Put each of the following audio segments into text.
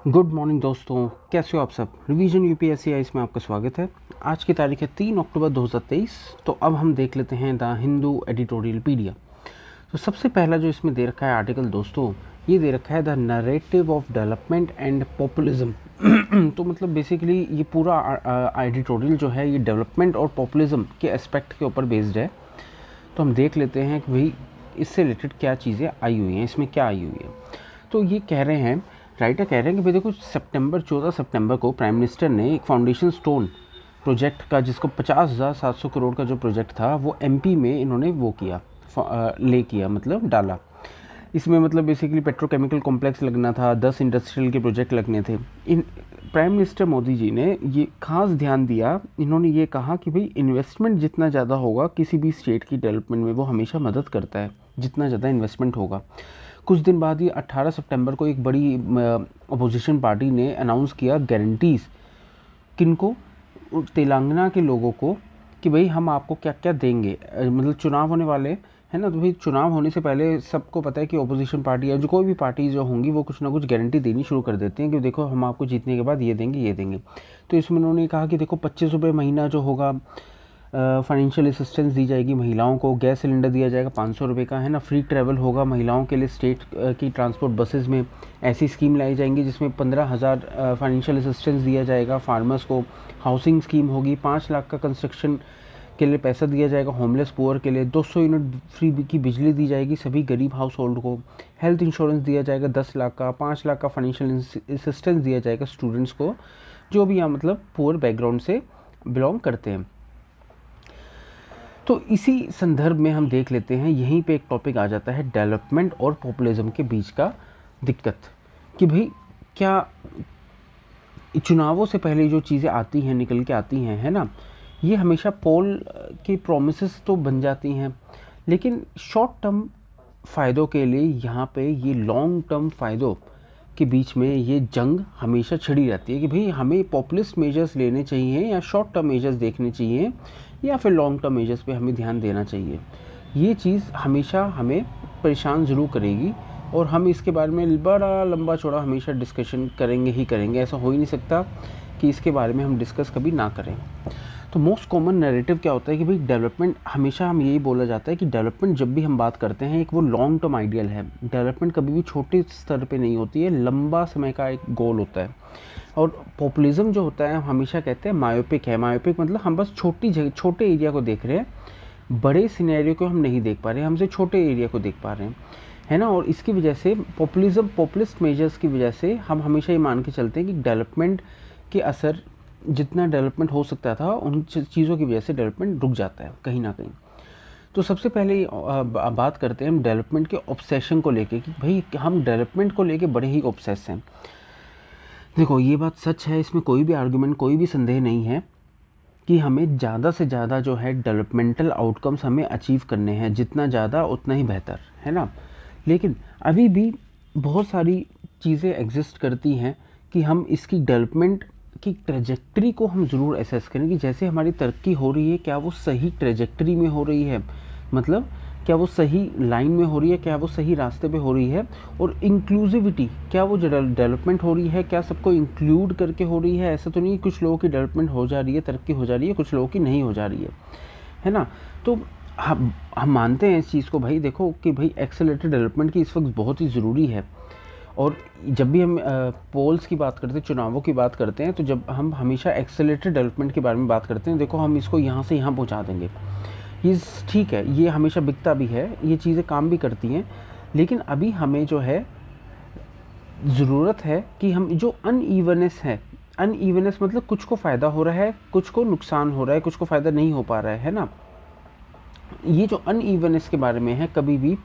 Good morning दोस्तों, कैसे हो आप सब। रिवीजन यूपीएससी इसमें आपका स्वागत है। आज की तारीख है 3 अक्टूबर 2023। तो अब हम देख लेते हैं द हिंदू एडिटोरियल पीडिया। तो सबसे पहला जो इसमें दे रखा है आर्टिकल दोस्तों, ये दे रखा है the narrative of development and populism. तो मतलब बेसिकली ये पूरा एडिटोरियल जो है ये डेवलपमेंट और पॉपुलिज्म के एस्पेक्ट के ऊपर बेस्ड है। तो हम देख लेते हैं कि भाई इससे रिलेटेड क्या चीज़ें आई हुई हैं, इसमें क्या आई हुई है। तो ये कह रहे हैं, राइटर कह रहे हैं कि भाई देखो 14 सितंबर को प्राइम मिनिस्टर ने एक फाउंडेशन स्टोन प्रोजेक्ट का, जिसको 50,700 करोड़ का जो प्रोजेक्ट था वो एमपी में इन्होंने वो किया, ले किया मतलब डाला। इसमें मतलब बेसिकली पेट्रोकेमिकल कॉम्प्लेक्स लगना था, 10 इंडस्ट्रियल के प्रोजेक्ट लगने थे। इन प्राइम मिनिस्टर मोदी जी ने ये खास ध्यान दिया, इन्होंने ये कहा कि भाई इन्वेस्टमेंट जितना ज़्यादा होगा किसी भी स्टेट की डेवलपमेंट में वो हमेशा मदद करता है, जितना ज़्यादा इन्वेस्टमेंट होगा। कुछ दिन बाद ही 18 सितंबर को एक बड़ी अपोजिशन पार्टी ने अनाउंस किया गारंटीज़, किनको, तेलंगाना के लोगों को, कि भाई हम आपको क्या क्या देंगे। मतलब चुनाव होने वाले है ना, तो भाई चुनाव होने से पहले सबको पता है कि अपोजिशन पार्टी या जो कोई भी पार्टी जो होंगी वो कुछ ना कुछ गारंटी देनी शुरू कर देती हैं कि देखो हम आपको जीतने के बाद ये देंगे ये देंगे। तो इसमें उन्होंने कहा कि देखो 25 रुपये महीना जो होगा फाइनेंशियल असिस्टेंस दी जाएगी महिलाओं को, गैस सिलेंडर दिया जाएगा 500 रुपये का, है ना, फ्री ट्रैवल होगा महिलाओं के लिए स्टेट की ट्रांसपोर्ट बसेस में। ऐसी स्कीम लाई जाएंगी जिसमें 15,000 फाइनेंशियल असिस्टेंस दिया जाएगा फार्मर्स को। हाउसिंग स्कीम होगी, 5 लाख का कंस्ट्रक्शन के लिए पैसा दिया जाएगा होमलेस पुअर के लिए। 200 यूनिट फ्री की बिजली दी जाएगी सभी गरीब हाउस होल्ड को। हेल्थ इंश्योरेंस दिया जाएगा 10 लाख का, 5 लाख का फाइनेंशियल असिस्टेंस दिया जाएगा स्टूडेंट्स को, जो भी यहाँ मतलब पुअर बैकग्राउंड से बिलोंग करते हैं। तो इसी संदर्भ में हम देख लेते हैं, यहीं पे एक टॉपिक आ जाता है डेवलपमेंट और पॉपुलिज्म के बीच का दिक्कत, कि भाई क्या चुनावों से पहले जो चीज़ें आती हैं, निकल के आती हैं, है ना, ये हमेशा पोल की प्रोमिसेस तो बन जाती हैं, लेकिन शॉर्ट टर्म फ़ायदों के लिए यहाँ पे ये लॉन्ग टर्म फ़ायदों के बीच में ये जंग हमेशा छिड़ी रहती है कि भाई हमें पॉपुलिस्ट मेजर्स लेने चाहिए या शॉर्ट टर्म मेजर्स देखने चाहिए या फिर लॉन्ग टर्म मेजर्स पे हमें ध्यान देना चाहिए। ये चीज़ हमेशा हमें परेशान ज़रूर करेगी और हम इसके बारे में बड़ा लंबा चौड़ा हमेशा डिस्कशन करेंगे ही करेंगे। ऐसा हो ही नहीं सकता कि इसके बारे में हम डिस्कस कभी ना करें। तो मोस्ट कॉमन नैरेटिव क्या होता है कि भाई डेवलपमेंट, हमेशा हम यही बोला जाता है कि डेवलपमेंट जब भी हम बात करते हैं एक वो लॉन्ग टर्म आइडियल है। डेवलपमेंट कभी भी छोटे स्तर पे नहीं होती है, लंबा समय का एक गोल होता है। और पॉपुलिज्म जो होता है हम हमेशा कहते हैं मायोपिक है। मायोपिक मतलब हम बस छोटी जगह, छोटे एरिया को देख रहे हैं, बड़े सिनेरियो को हम नहीं देख पा रहे हैं, हमसे छोटे एरिया को देख पा रहे हैं, है ना। और इसकी वजह से पॉपुलिज्म, पॉपुलिस्ट मेजर्स की वजह से हम हमेशा ये मान के चलते हैं कि डेवलपमेंट के असर, जितना डेवलपमेंट हो सकता था उन चीज़ों की वजह से डेवलपमेंट रुक जाता है कहीं ना कहीं। तो सबसे पहले बात करते हैं हम डेवलपमेंट के ऑब्सेशन को लेके कि भाई हम डेवलपमेंट को लेके बड़े ही ऑब्सेस हैं। देखो ये बात सच है, इसमें कोई भी आर्गुमेंट, कोई भी संदेह नहीं है कि हमें ज़्यादा से ज़्यादा जो है डेवलपमेंटल आउटकम्स हमें अचीव करने हैं, जितना ज़्यादा उतना ही बेहतर, है ना। लेकिन अभी भी बहुत सारी चीज़ें एग्जिस्ट करती हैं कि हम इसकी डेवलपमेंट की ट्रेजेक्टरी को हम ज़रूर असेस करें कि जैसे हमारी तरक्की हो रही है क्या वो सही ट्रेजेक्टरी में हो रही है, मतलब क्या वो सही लाइन में हो रही है, क्या वो सही रास्ते पे हो रही है। और इंक्लूसिविटी, क्या वो जो डेवलपमेंट हो रही है क्या सबको इंक्लूड करके हो रही है। ऐसा तो नहीं कुछ लोगों की डेवलपमेंट हो जा रही है, तरक्की हो जा रही है, कुछ लोगों की नहीं हो जा रही है ना। तो हम मानते हैं इस चीज़ को, भाई देखो कि भाई एक्सेलरेटेड डेवलपमेंट की इस वक्त बहुत ही ज़रूरी है। और जब भी हम पोल्स की बात करते हैं, चुनावों की बात करते हैं, तो जब हम हमेशा एक्सेलरेटेड डेवलपमेंट के बारे में बात करते हैं, देखो हम इसको यहाँ से यहाँ पहुँचा देंगे, ये ठीक है, ये हमेशा बिकता भी है, ये चीज़ें काम भी करती हैं। लेकिन अभी हमें जो है ज़रूरत है कि हम जो अनइवननेस है, अनइवननेस मतलब कुछ को फ़ायदा हो रहा है, कुछ को नुकसान हो रहा है, कुछ को फ़ायदा नहीं हो पा रहा है ना। ये जो अनइवननेस के बारे में है, कभी भी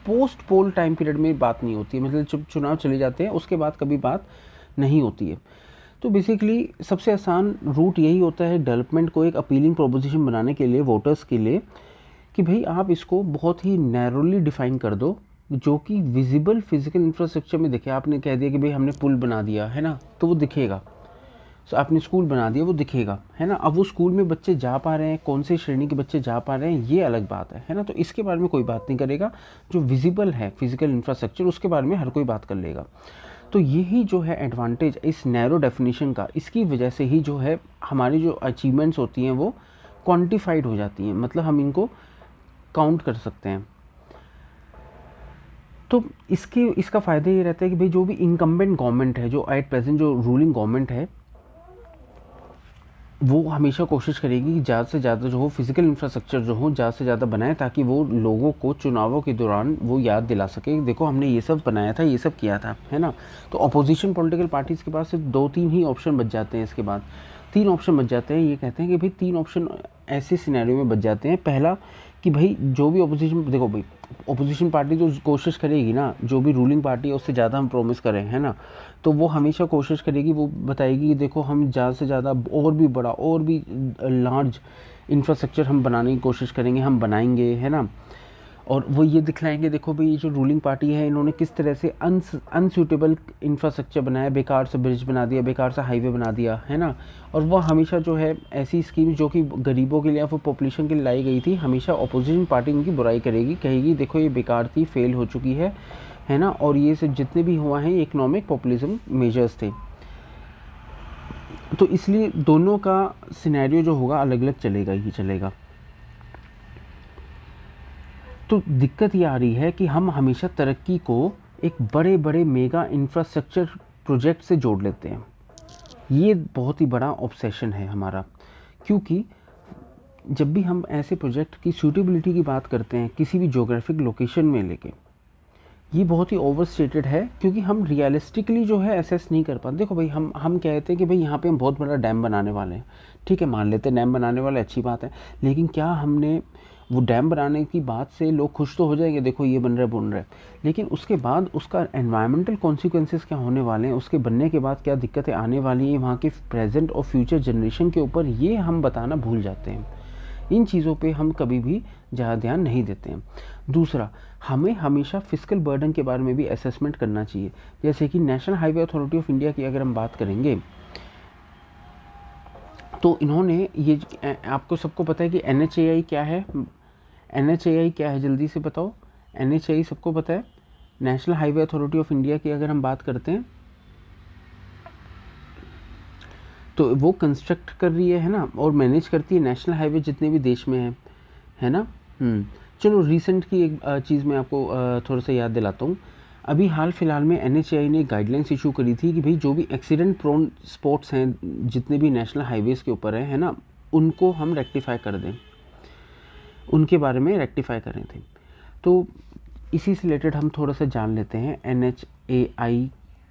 पोस्ट पोल टाइम पीरियड में बात नहीं होती है, मतलब जब चुनाव चले जाते हैं उसके बाद कभी बात नहीं होती है। तो बेसिकली सबसे आसान रूट यही होता है डेवलपमेंट को एक अपीलिंग प्रोपोजिशन बनाने के लिए वोटर्स के लिए, कि भाई आप इसको बहुत ही नैरोली डिफाइन कर दो जो कि विजिबल फिजिकल इंफ्रास्ट्रक्चर में दिखे। आपने कह दिया कि भाई हमने पुल बना दिया है ना, तो वो दिखेगा। तो आपने स्कूल बना दिया, वो दिखेगा, है ना। अब वो स्कूल में बच्चे जा पा रहे हैं, कौन सी श्रेणी के बच्चे जा पा रहे हैं, ये अलग बात है ना। तो इसके बारे में कोई बात नहीं करेगा, जो विजिबल है फिजिकल इंफ्रास्ट्रक्चर उसके बारे में हर कोई बात कर लेगा। तो यही जो है एडवांटेज इस नैरो डेफिनेशन का, इसकी वजह से ही जो है हमारी जो अचीवमेंट्स होती हैं वो क्वांटिफाइड हो जाती हैं, मतलब हम इनको काउंट कर सकते हैं। तो इसका फ़ायदा ये रहता है कि भाई जो भी इनकम्बेंट गवर्नमेंट है, जो एट प्रेजेंट जो रूलिंग गवर्नमेंट है, वो हमेशा कोशिश करेगी कि ज़्यादा से ज़्यादा जो हो फिज़िकल इंफ्रास्ट्रक्चर जो हो ज़्यादा से ज़्यादा बनाए, ताकि वो लोगों को चुनावों के दौरान वो याद दिला सके, देखो हमने ये सब बनाया था, ये सब किया था, है ना। तो अपोजिशन पॉलिटिकल पार्टीज़ के पास सिर्फ 2-3 ही ऑप्शन बच जाते हैं। इसके बाद 3 ऑप्शन बच जाते हैं। ये कहते हैं कि भाई 3 ऑप्शन ऐसे सिनेरियो में बच जाते हैं। पहला कि भाई जो भी अपोजिशन, देखो भाई अपोजिशन पार्टी तो कोशिश करेगी ना, जो भी रूलिंग पार्टी है उससे ज़्यादा हम प्रॉमिस करें, है ना, तो वो हमेशा कोशिश करेगी, वो बताएगी कि देखो हम ज़्यादा से ज़्यादा और भी बड़ा और भी लार्ज इंफ्रास्ट्रक्चर हम बनाने की कोशिश करेंगे, हम बनाएंगे, है ना। और वो ये दिखलाएंगे, देखो भाई ये जो रूलिंग पार्टी है इन्होंने किस तरह से अनसूटेबल इंफ्रास्ट्रक्चर बनाया, बेकार से ब्रिज बना दिया, बेकार से हाईवे बना दिया, है ना। और वह हमेशा जो है ऐसी स्कीम जो कि गरीबों के लिए या फिर पॉपुलेशन के लिए लाई गई थी, हमेशा अपोजिशन पार्टी उनकी बुराई करेगी, कहेगी देखो ये बेकार थी, फेल हो चुकी है ना। और ये सब जितने भी हुआ है ये इकोनॉमिक पॉपुलिज्म मेजर्स थे। तो इसलिए दोनों का सिनेरियो जो होगा अलग अलग चलेगा ही चलेगा। तो दिक्कत ये आ रही है कि हम हमेशा तरक्की को एक बड़े बड़े मेगा इंफ्रास्ट्रक्चर प्रोजेक्ट से जोड़ लेते हैं। ये बहुत ही बड़ा ऑब्सेशन है हमारा, क्योंकि जब भी हम ऐसे प्रोजेक्ट की सूटेबिलिटी की बात करते हैं किसी भी ज्योग्राफिक लोकेशन में लेके, ये बहुत ही ओवरस्टेटेड है, क्योंकि हम रियलिस्टिकली जो है एसेस नहीं कर पाते। देखो भाई हम कहते हैं कि भाई यहाँ पे हम बहुत बड़ा डैम बनाने वाले हैं, ठीक है, मान लेते हैं डैम बनाने वाले, अच्छी बात है, लेकिन क्या हमने वो डैम बनाने की बात से लोग खुश तो हो जाएंगे, देखो ये बन रहा है, लेकिन उसके बाद उसका एनवायरमेंटल कॉन्सिक्वेंसेस क्या होने वाले हैं, उसके बनने के बाद क्या दिक्कतें आने वाली हैं वहाँ के प्रेजेंट और फ्यूचर जनरेशन के ऊपर, ये हम बताना भूल जाते हैं। इन चीज़ों पे हम कभी भी ज़्यादा ध्यान नहीं देते हैं। दूसरा, हमें हमेशा फिस्कल बर्डन के बारे में भी असेसमेंट करना चाहिए। जैसे कि national highway authority of India की अगर हम बात करेंगे, तो इन्होंने ये, आपको सबको पता है कि NHAI क्या है, NHAI क्या है, जल्दी से बताओ। NHAI सबको पता है, national highway authority of India की अगर हम बात करते हैं तो वो कंस्ट्रक्ट कर रही है ना, और मैनेज करती है नेशनल हाईवे जितने भी देश में है ना। चलो रिसेंट की एक चीज़ मैं आपको थोड़ा सा याद दिलाता हूँ। अभी हाल फिलहाल में NHAI ने गाइडलाइंस इशू करी थी कि भाई जो भी एक्सीडेंट प्रोन स्पॉट्स हैं जितने भी नेशनल हाईवेज़ के ऊपर है ना, उनको हम रेक्टिफाई कर दें, उनके बारे में रेक्टिफाई करें थे। तो इसी से रिलेटेड हम थोड़ा सा जान लेते हैं। NHAI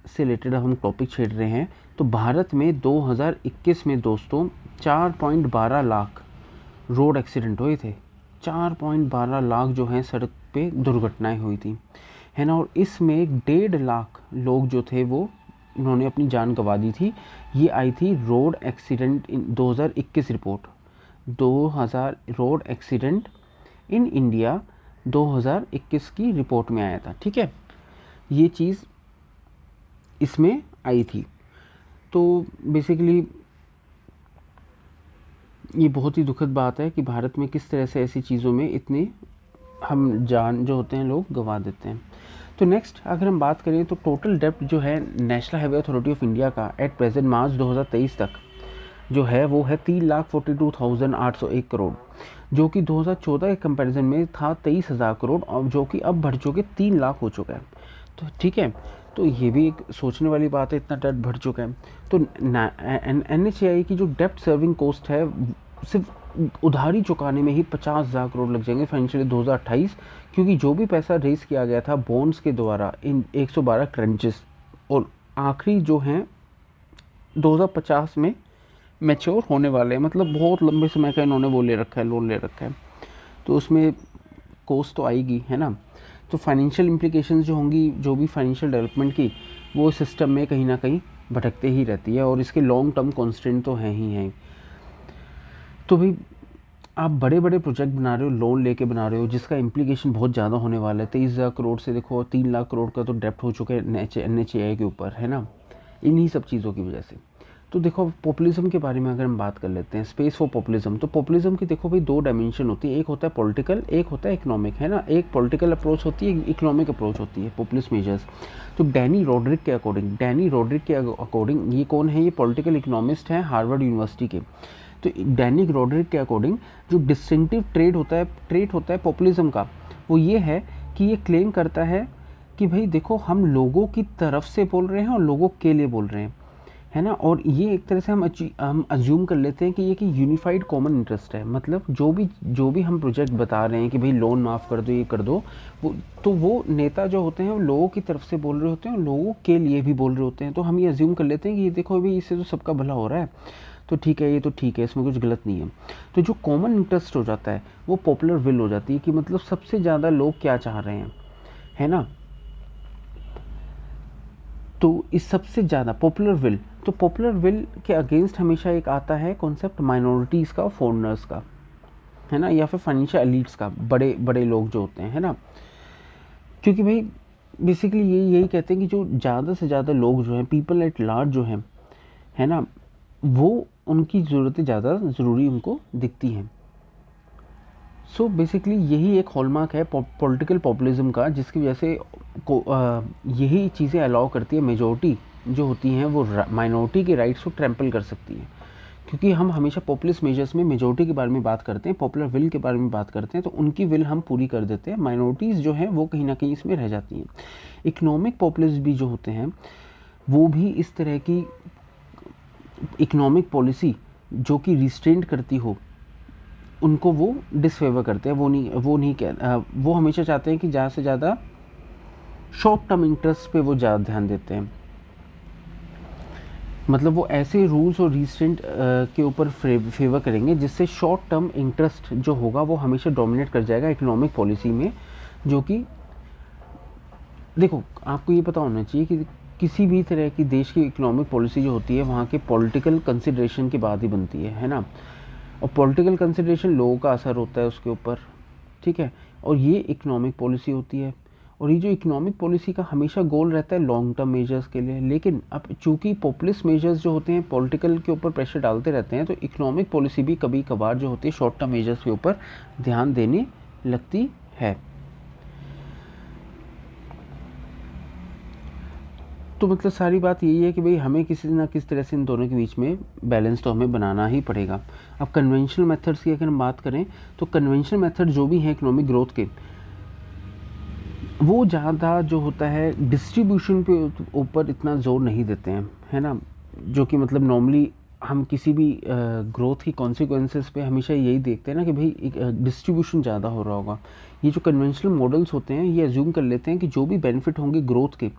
से रिलेटेड हम टॉपिक छेड़ रहे हैं। तो भारत में 2021 में दोस्तों 4.12 लाख रोड एक्सीडेंट हुए थे। 4.12 लाख जो हैं सड़क पे दुर्घटनाएं हुई थी, है ना। और इसमें 1.5 लाख लोग जो थे वो उन्होंने अपनी जान गंवा दी थी। ये आई थी road accident in 2021 report, 2000 road accident in India 2021 की रिपोर्ट में आया था, ठीक है। ये चीज़ इसमें आई थी। तो बेसिकली ये बहुत ही दुखद बात है कि भारत में किस तरह से ऐसी चीज़ों में इतने हम जान जो होते हैं लोग गंवा देते हैं। तो नेक्स्ट अगर हम बात करें तो टोटल डेप्ट जो है national highway authority of India का एट प्रेजेंट मार्च 2023 तक जो है वो है 3,42,801 करोड़, जो कि 2014 के कंपैरिजन में था 23,000 करोड़, और जो कि अब बढ़ चुके 3 लाख हो चुका है। तो ठीक है, तो ये भी एक सोचने वाली बात है, इतना डेप्ट बढ़ चुका है। तो NHAI की जो डेप्ट सर्विंग कॉस्ट है सिर्फ उधारी चुकाने में ही 50,000 करोड़ लग जाएंगे फाइनेंशियल 2028, क्योंकि जो भी पैसा रेज किया गया था बॉन्ड्स के द्वारा इन 112 ट्रेंचेस, और आखिरी जो हैं 2050 में मैच्योर होने वाले हैं, मतलब बहुत लंबे समय का इन्होंने वो ले रखा है, लोन ले रखा है, तो उसमें कॉस्ट तो आएगी, है ना। तो फाइनेंशियल इम्प्लीकेशंस जो होंगी जो भी फाइनेंशियल डेवलपमेंट की, वो सिस्टम में कहीं ना कहीं भटकते ही रहती है, और इसके लॉन्ग टर्म कॉन्स्टेंट तो हैं ही हैं। तो भाई आप बड़े बड़े प्रोजेक्ट बना रहे हो, लोन लेके बना रहे हो, जिसका इम्प्लीकेशन बहुत ज़्यादा होने वाला है। 23,000 करोड़ से देखो 3 लाख करोड़ का तो डेप्ट हो चुका है NHAI के ऊपर, है ना, इन्हीं सब चीज़ों की वजह से। तो देखो पॉपुलिज्म के बारे में अगर हम बात कर लेते हैं, स्पेस फॉर पॉपुलिज्म, तो पॉपुलिज्म की देखो भाई दो डायमेंशन होती है, एक होता है पॉलिटिकल, एक होता है इकोनॉमिक, है ना। एक पॉलिटिकल अप्रोच होती है, एक इकोनॉमिक अप्रोच होती है पॉपुलिस्ट मेजर्स। तो डैनी रोड्रिक के अकॉर्डिंग ये कौन है, ये पॉलिटिकल इकोनॉमिस्ट हैं हार्वर्ड यूनिवर्सिटी के। तो डैनी रोड्रिक के अकॉर्डिंग जो डिस्टिंक्टिव ट्रेट होता है पॉपुलिज्म का, वो ये है कि ये क्लेम करता है कि भाई देखो हम लोगों की तरफ से बोल रहे हैं और लोगों के लिए बोल रहे हैं, है ना। और ये एक तरह से हम अज्यूम कर लेते हैं कि ये कि यूनिफाइड कॉमन इंटरेस्ट है, मतलब जो भी हम प्रोजेक्ट बता रहे हैं कि भाई लोन माफ़ कर दो, ये कर दो, वो नेता जो होते हैं वो लोगों की तरफ से बोल रहे होते हैं और लोगों के लिए भी बोल रहे होते हैं। तो हम ये अज्यूम कर लेते हैं कि ये देखो भाई इससे तो सबका भला हो रहा है, तो ठीक है, ये तो ठीक है, इसमें कुछ गलत नहीं है। तो जो कॉमन इंटरेस्ट हो जाता है वो पॉपुलर विल हो जाती है, कि मतलब सबसे ज़्यादा लोग क्या चाह रहे हैं, है ना। तो इस सबसे ज़्यादा पॉपुलर विल के अगेंस्ट हमेशा एक आता है कॉन्सेप्ट माइनॉरिटीज़ का, फॉरेनर्स का, है ना, या फिर फाइनेंशियल एलिट्स का, बड़े बड़े लोग जो होते हैं, है ना। क्योंकि भाई बेसिकली यही कहते हैं कि जो ज़्यादा से ज़्यादा लोग जो हैं, पीपल एट लार्ज जो हैं, है ना, वो उनकी ज़रूरतें ज़्यादा ज़रूरी उनको दिखती हैं। सो बेसिकली यही एक हॉलमार्क है पॉलिटिकल पॉपुलिज्म का, जिसकी वजह से यही चीज़ें अलाउ करती है, मेजॉरिटी जो होती हैं वो माइनॉरिटी के राइट्स को ट्रैम्पल कर सकती है। क्योंकि हम हमेशा पॉपुलिस्ट मेजर्स में मेजॉरिटी के बारे में बात करते हैं, पॉपुलर विल के बारे में बात करते हैं, तो उनकी विल हम पूरी कर देते हैं, माइनॉरिटीज़ जो हैं वो कहीं ना कहीं इसमें रह जाती हैं। इकोनॉमिक पॉपुलिस्ट भी जो होते हैं वो भी इस तरह की इकोनॉमिक पॉलिसी जो कि रिस्ट्रेंट करती हो, उनको वो डिसफेवर करते हैं। वो हमेशा चाहते हैं कि ज़्यादा से ज़्यादा शॉर्ट टर्म इंटरेस्ट पे वो ज़्यादा ध्यान देते हैं। मतलब वो ऐसे रूल्स और रिस्ट्रेंट के ऊपर फेवर करेंगे जिससे शॉर्ट टर्म इंटरेस्ट जो होगा वो हमेशा डोमिनेट कर जाएगा इकोनॉमिक पॉलिसी में। जो कि देखो आपको ये पता होना चाहिए कि किसी भी तरह की देश की इकोनॉमिक पॉलिसी जो होती है वहाँ के पॉलिटिकल कंसिडरेशन के बाद ही बनती है ना। और पॉलिटिकल कंसिडरेशन लोगों का असर होता है उसके ऊपर, ठीक है। और ये इकोनॉमिक पॉलिसी होती है, और ये जो इकोनॉमिक पॉलिसी का हमेशा गोल रहता है लॉन्ग टर्म मेजर्स के लिए। लेकिन अब चूंकि पॉपुलिस्ट मेजर्स जो होते हैं पॉलिटिकल के ऊपर प्रेशर डालते रहते हैं, तो इकोनॉमिक पॉलिसी भी कभी कभार जो होती है शॉर्ट टर्म मेजर्स के ऊपर ध्यान देने लगती है। तो मतलब सारी बात यही है कि भाई हमें किसी ना किसी तरह से इन दोनों के बीच में बैलेंस तो हमें बनाना ही पड़ेगा। अब कन्वेंशनल मेथड्स की अगर हम बात करें, तो कन्वेंशनल मेथड जो भी हैं इकोनॉमिक ग्रोथ के, वो ज़्यादा जो होता है डिस्ट्रीब्यूशन पे ऊपर इतना जोर नहीं देते हैं, है ना। जो कि मतलब नॉर्मली हम किसी भी ग्रोथ की कॉन्सिक्वेंसेस पे हमेशा यही देखते हैं ना कि भाई डिस्ट्रीब्यूशन ज़्यादा हो रहा होगा। ये जो कन्वेंशनल मॉडल्स होते हैं ये अज्यूम कर लेते हैं कि जो भी बेनिफिट होंगे ग्रोथ के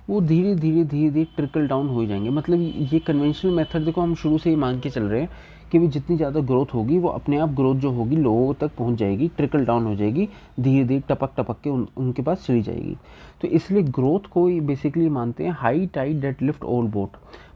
वो धीरे धीरे ट्रिकल डाउन हो जाएंगे। मतलब ये कन्वेंशनल मेथड देखो हम शुरू से ही मान के चल रहे हैं कि भी जितनी ज़्यादा ग्रोथ होगी वो अपने आप ग्रोथ जो होगी लोगों तक पहुंच जाएगी, ट्रिकल डाउन हो जाएगी, धीरे धीरे टपक के उनके पास चली जाएगी। तो इसलिए ग्रोथ को बेसिकली मानते हैं high tide that lift all boat.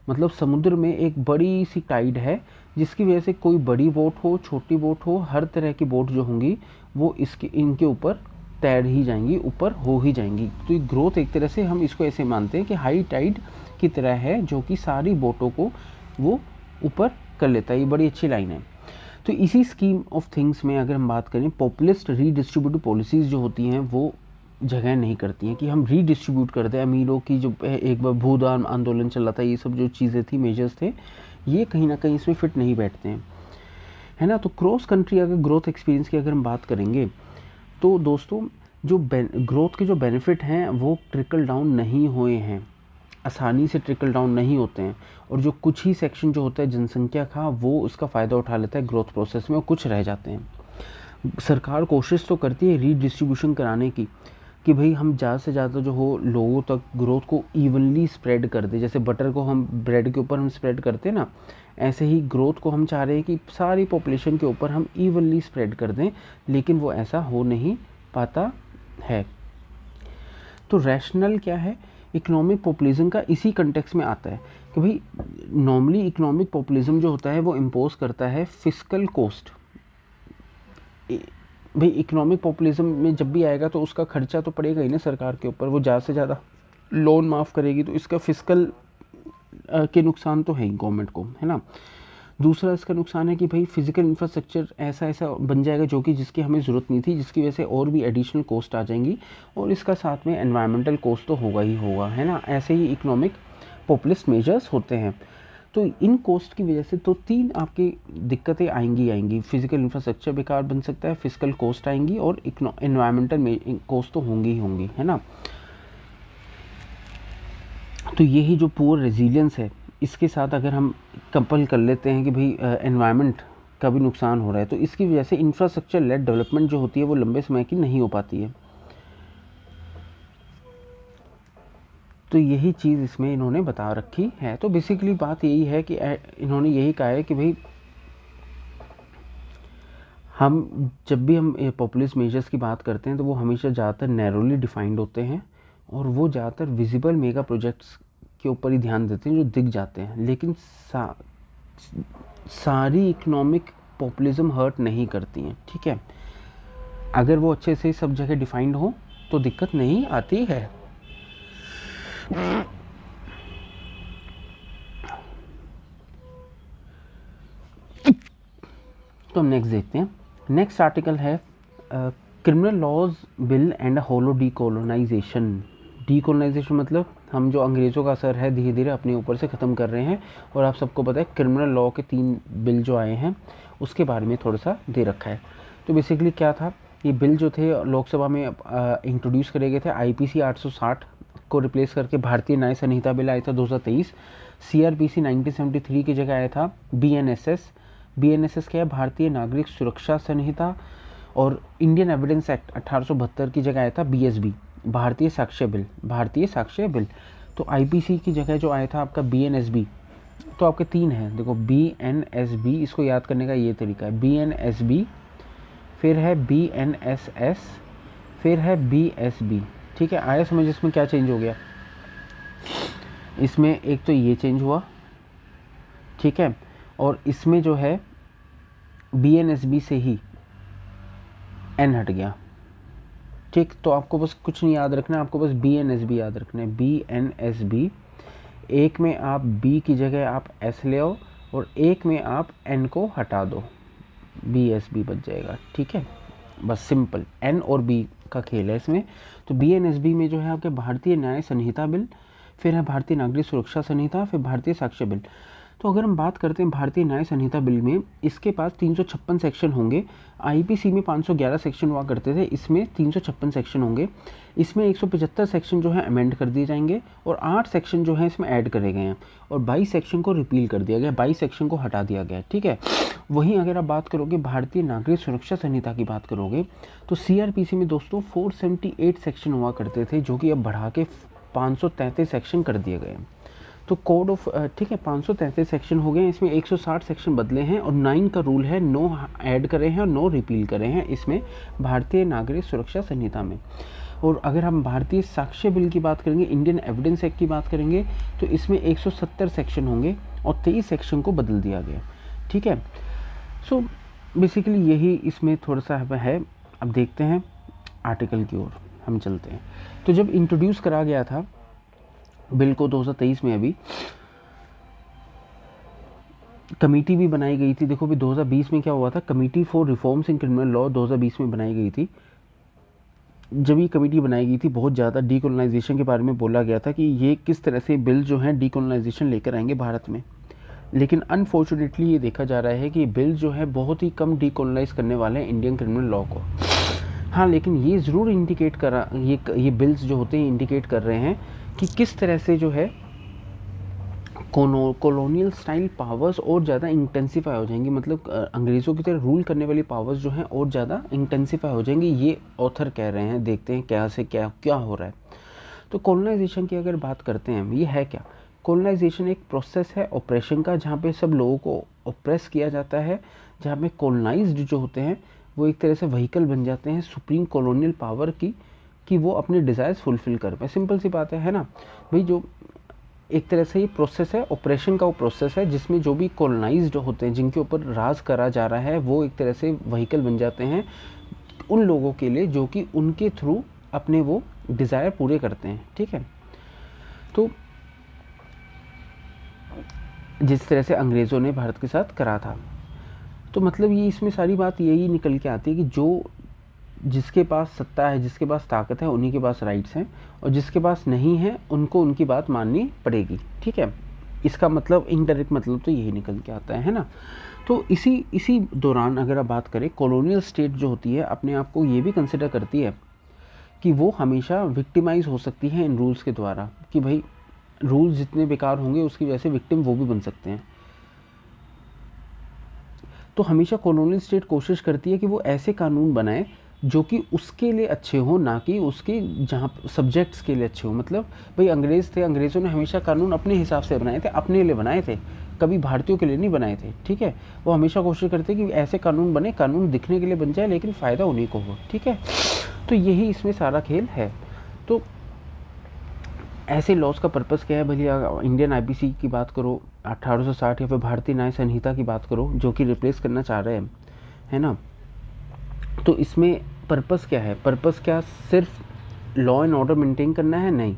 मतलब समुद्र में एक बड़ी सी टाइड है जिसकी वजह से कोई बड़ी बोट हो छोटी बोट हो, हर तरह की बोट जो होंगी वो इनके ऊपर तैर ही जाएंगी, ऊपर हो ही जाएंगी। तो ये ग्रोथ एक तरह से हम इसको ऐसे मानते हैं कि हाई टाइड की तरह है जो कि सारी बोटों को वो ऊपर कर लेता है। ये बड़ी अच्छी लाइन है। तो इसी स्कीम ऑफ थिंग्स में अगर हम बात करें, पॉपुलिस्ट रीडिस्ट्रीब्यूटिव पॉलिसीज़ जो होती हैं वो जगह नहीं करती हैं कि हम रीडिस्ट्रीब्यूट कर दें अमीरों की। जो एक बार भूदान आंदोलन चला था, ये सब जो चीज़ें थी, मेजर्स थे, ये कहीं ना कहीं इसमें फिट नहीं बैठते हैं, है ना। तो क्रॉस कंट्री अगर ग्रोथ एक्सपीरियंस की अगर हम बात करेंगे, तो दोस्तों जो ग्रोथ के जो बेनिफिट हैं वो ट्रिकल डाउन नहीं हुए हैं, आसानी से ट्रिकल डाउन नहीं होते हैं। और जो कुछ ही सेक्शन जो होता है जनसंख्या का वो उसका फ़ायदा उठा लेता है ग्रोथ प्रोसेस में, और कुछ रह जाते हैं। सरकार कोशिश तो करती है रीडिस्ट्रीब्यूशन कराने की कि भाई हम ज़्यादा से ज़्यादा जो हो लोगों तक ग्रोथ को इवनली स्प्रेड कर दें। जैसे बटर को हम ब्रेड के ऊपर हम स्प्रेड करते हैं ना, ऐसे ही ग्रोथ को हम चाह रहे हैं कि सारी पॉपुलेशन के ऊपर हम इवनली स्प्रेड कर दें, लेकिन वो ऐसा हो नहीं पाता है। तो रैशनल क्या है, इकोनॉमिक पॉपुलिज्म का इसी कंटेक्स्ट में आता है कि भाई नॉर्मली इकोनॉमिक पॉपुलिज्म जो होता है वो इम्पोज करता है फिस्कल कॉस्ट। भाई इकोनॉमिक पॉपुलिज्म में जब भी आएगा तो उसका खर्चा तो पड़ेगा ही ना सरकार के ऊपर, वो ज़्यादा से ज़्यादा लोन माफ़ करेगी तो इसका फिस्कल के नुकसान तो है ही गवर्नमेंट को, है ना। दूसरा इसका नुकसान है कि भाई फिजिकल इंफ्रास्ट्रक्चर ऐसा ऐसा बन जाएगा जो कि जिसकी हमें ज़रूरत नहीं थी, जिसकी वजह से और भी एडिशनल कॉस्ट आ जाएंगी, और इसका साथ में एनवायरमेंटल कॉस्ट तो होगा ही होगा, है ना। ऐसे ही इकोनॉमिक पॉपुलिस्ट मेजर्स होते हैं। तो इन कॉस्ट की वजह से तो 3 आपकी दिक्कतें आएंगी। फिजिकल इंफ्रास्ट्रक्चर बेकार बन सकता है, फिजिकल कॉस्ट आएंगी, और एनवायरमेंटल कॉस्ट तो होंगी ही होंगी, है ना। तो यही जो पुअर रेजिलियंस है, इसके साथ अगर हम कंपल कर लेते हैं कि भाई एनवायरनमेंट का भी नुकसान हो रहा है, तो इसकी वजह से इंफ्रास्ट्रक्चर लेड डेवलपमेंट जो होती है वो लंबे समय की नहीं हो पाती है। तो यही चीज़ इसमें इन्होंने बता रखी है। तो बेसिकली बात यही है कि इन्होंने यही कहा है कि भाई हम जब भी हम पॉपुलिस्ट मेजर्स की बात करते हैं तो वो हमेशा ज़्यादातर नैरोली डिफाइंड होते हैं, और वो ज़्यादातर विजिबल मेगा प्रोजेक्ट्स के ऊपर ही ध्यान देते हैं जो दिख जाते हैं। लेकिन सारी इकोनॉमिक पॉपुलिज्म हर्ट नहीं करती हैं, ठीक है। अगर वो अच्छे से सब जगह डिफाइंड हो तो दिक्कत नहीं आती है। तो हम नेक्स्ट देखते हैं। नेक्स्ट आर्टिकल है criminal laws bill and hollow decolonisation. Decolonisation मतलब हम जो अंग्रेज़ों का असर है धीरे धीरे अपने ऊपर से ख़त्म कर रहे हैं। और आप सबको पता है क्रिमिनल लॉ के 3 बिल जो आए हैं उसके बारे में थोड़ा सा दे रखा है। तो बेसिकली क्या था, ये बिल जो थे लोकसभा में इंट्रोड्यूस करे गए थे। IPC 860 को रिप्लेस करके भारतीय न्याय संहिता बिल आया था 2023। CRPC 1973 की जगह आया था BNSS क्या है, भारतीय नागरिक सुरक्षा संहिता। और इंडियन एविडेंस एक्ट 1872 की जगह आया था BSB, भारतीय साक्ष्य बिल। तो IPC की जगह जो आया था आपका BNSB। तो आपके 3 हैं, देखो BNSB, इसको याद करने का ये तरीका है, BNSB, फिर है BNSS, फिर है BSB, ठीक है। आया समझ इसमें क्या चेंज हो गया। इसमें एक तो ये चेंज हुआ, ठीक है, और इसमें जो है BNSB से ही N हट गया, ठीक। तो आपको बस कुछ नहीं याद रखना, आपको बस BNSB याद रखना है, BNSB। एक में आप B की जगह आप S ले आओ, और एक में आप N को हटा दो, BSB बच जाएगा, ठीक है। बस सिंपल N और B का खेल है इसमें। तो BNSB में जो है आपके भारतीय न्याय संहिता बिल, फिर है भारतीय नागरिक सुरक्षा संहिता, फिर भारतीय साक्ष्य बिल। तो अगर हम बात करते हैं भारतीय न्याय संहिता बिल में, इसके पास 356 सेक्शन होंगे। IPC में 511 सेक्शन हुआ करते थे, इसमें 356 सेक्शन होंगे। इसमें 175 सेक्शन जो है अमेंड कर दिए जाएंगे, और 8 सेक्शन जो है इसमें ऐड करे गए हैं, और 22 सेक्शन को रिपील कर दिया गया, 22 सेक्शन को हटा दिया गया, ठीक है। वहीं अगर आप बात करोगे भारतीय नागरिक सुरक्षा संहिता की बात करोगे, तो CRPC में दोस्तों 478 सेक्शन हुआ करते थे, जो कि अब बढ़ा के 533 सेक्शन कर दिए गए। तो कोड ऑफ, ठीक है, 533 सेक्शन हो गए, इसमें 160 सेक्शन बदले हैं, और 9 का रूल है, नो ऐड करे हैं और नो रिपील करे हैं इसमें भारतीय नागरिक सुरक्षा संहिता में। और अगर हम भारतीय साक्ष्य बिल की बात करेंगे, इंडियन एविडेंस एक्ट की बात करेंगे, तो इसमें 170 सेक्शन होंगे और 23 सेक्शन को बदल दिया गया, ठीक है। सो बेसिकली यही इसमें थोड़ा सा है। अब देखते हैं आर्टिकल की ओर हम चलते हैं। तो जब इंट्रोड्यूस करा गया था बिल को 2023 में, अभी कमेटी भी बनाई गई थी। देखो भी 2020 में क्या हुआ था, committee for reforms in criminal law 2020 में बनाई गई थी। जब ये कमेटी बनाई गई थी, बहुत ज़्यादा डीकोलोनाइजेशन के बारे में बोला गया था कि ये किस तरह से बिल जो है डीकोलोनाइजेशन लेकर आएंगे भारत में। लेकिन अनफॉर्चुनेटली ये देखा जा रहा है कि बिल जो है बहुत ही कम डीकोलोनाइज करने वाले हैं इंडियन क्रिमिनल लॉ को। हाँ, लेकिन ये ज़रूर इंडिकेट करा, ये बिल्स जो होते हैं इंडिकेट कर रहे हैं कि किस तरह से जो है कॉलोनियल स्टाइल पावर्स और ज़्यादा इंटेंसिफाई हो जाएंगी। मतलब अंग्रेज़ों की तरह रूल करने वाली पावर्स जो हैं और ज़्यादा इंटेंसिफाई हो जाएंगी, ये ऑथर कह रहे हैं। देखते हैं क्या से क्या हो रहा है। तो कॉलोनाइजेशन की अगर बात करते हैं, ये है क्या। कॉलोनाइजेशन एक प्रोसेस है ऑपरेशन का, जहाँ पे सब लोगों को ऑप्रेस किया जाता है, जहाँ पे कॉलोनाइज्ड जो होते हैं वो एक तरह से व्हीकल बन जाते हैं सुप्रीम कॉलोनियल पावर की, कि वो अपने डिज़ायर्स फुलफ़िल कर पाए। सिंपल सी बात है ना भाई। जो एक तरह से ये प्रोसेस है ऑपरेशन का, वो प्रोसेस है जिसमें जो भी कॉलोनाइज्ड होते हैं, जिनके ऊपर राज करा जा रहा है, वो एक तरह से व्हीकल बन जाते हैं उन लोगों के लिए जो कि उनके थ्रू अपने वो डिज़ायर पूरे करते हैं, ठीक है। तो जिस तरह से अंग्रेज़ों ने भारत के साथ करा था। तो मतलब ये इसमें सारी बात यही निकल के आती है कि जो जिसके पास सत्ता है, जिसके पास ताकत है, उन्हीं के पास राइट्स हैं, और जिसके पास नहीं है उनको उनकी बात माननी पड़ेगी। ठीक है, इसका मतलब इनडायरेक्ट मतलब तो यही निकल के आता है ना। तो इसी दौरान अगर आप बात करें, कॉलोनियल स्टेट जो होती है अपने आप को ये भी कंसिडर करती है कि वो हमेशा विक्टिमाइज हो सकती है इन रूल्स के द्वारा, कि भाई रूल्स जितने बेकार होंगे उसकी वजह से विक्टिम वो भी बन सकते हैं। तो हमेशा कॉलोनियल स्टेट कोशिश करती है कि वो ऐसे कानून बनाए जो कि उसके लिए अच्छे हों, ना कि उसके जहाँ सब्जेक्ट्स के लिए अच्छे हों। मतलब भाई अंग्रेज़ थे, अंग्रेज़ों ने हमेशा कानून अपने हिसाब से बनाए थे, अपने लिए बनाए थे, कभी भारतीयों के लिए नहीं बनाए थे। ठीक है, वो हमेशा कोशिश करते कि ऐसे कानून बने, कानून दिखने के लिए बन जाए लेकिन फ़ायदा उन्हीं को हो। ठीक है, तो यही इसमें सारा खेल है। तो ऐसे लॉज का पर्पस क्या है? भले इंडियन आईपीसी की बात करो 1860, या फिर भारतीय न्याय संहिता की बात करो जो कि रिप्लेस करना चाह रहे हैं, है ना। तो इसमें पर्पस क्या है? पर्पस क्या सिर्फ लॉ एंड ऑर्डर मेंटेन करना है? नहीं,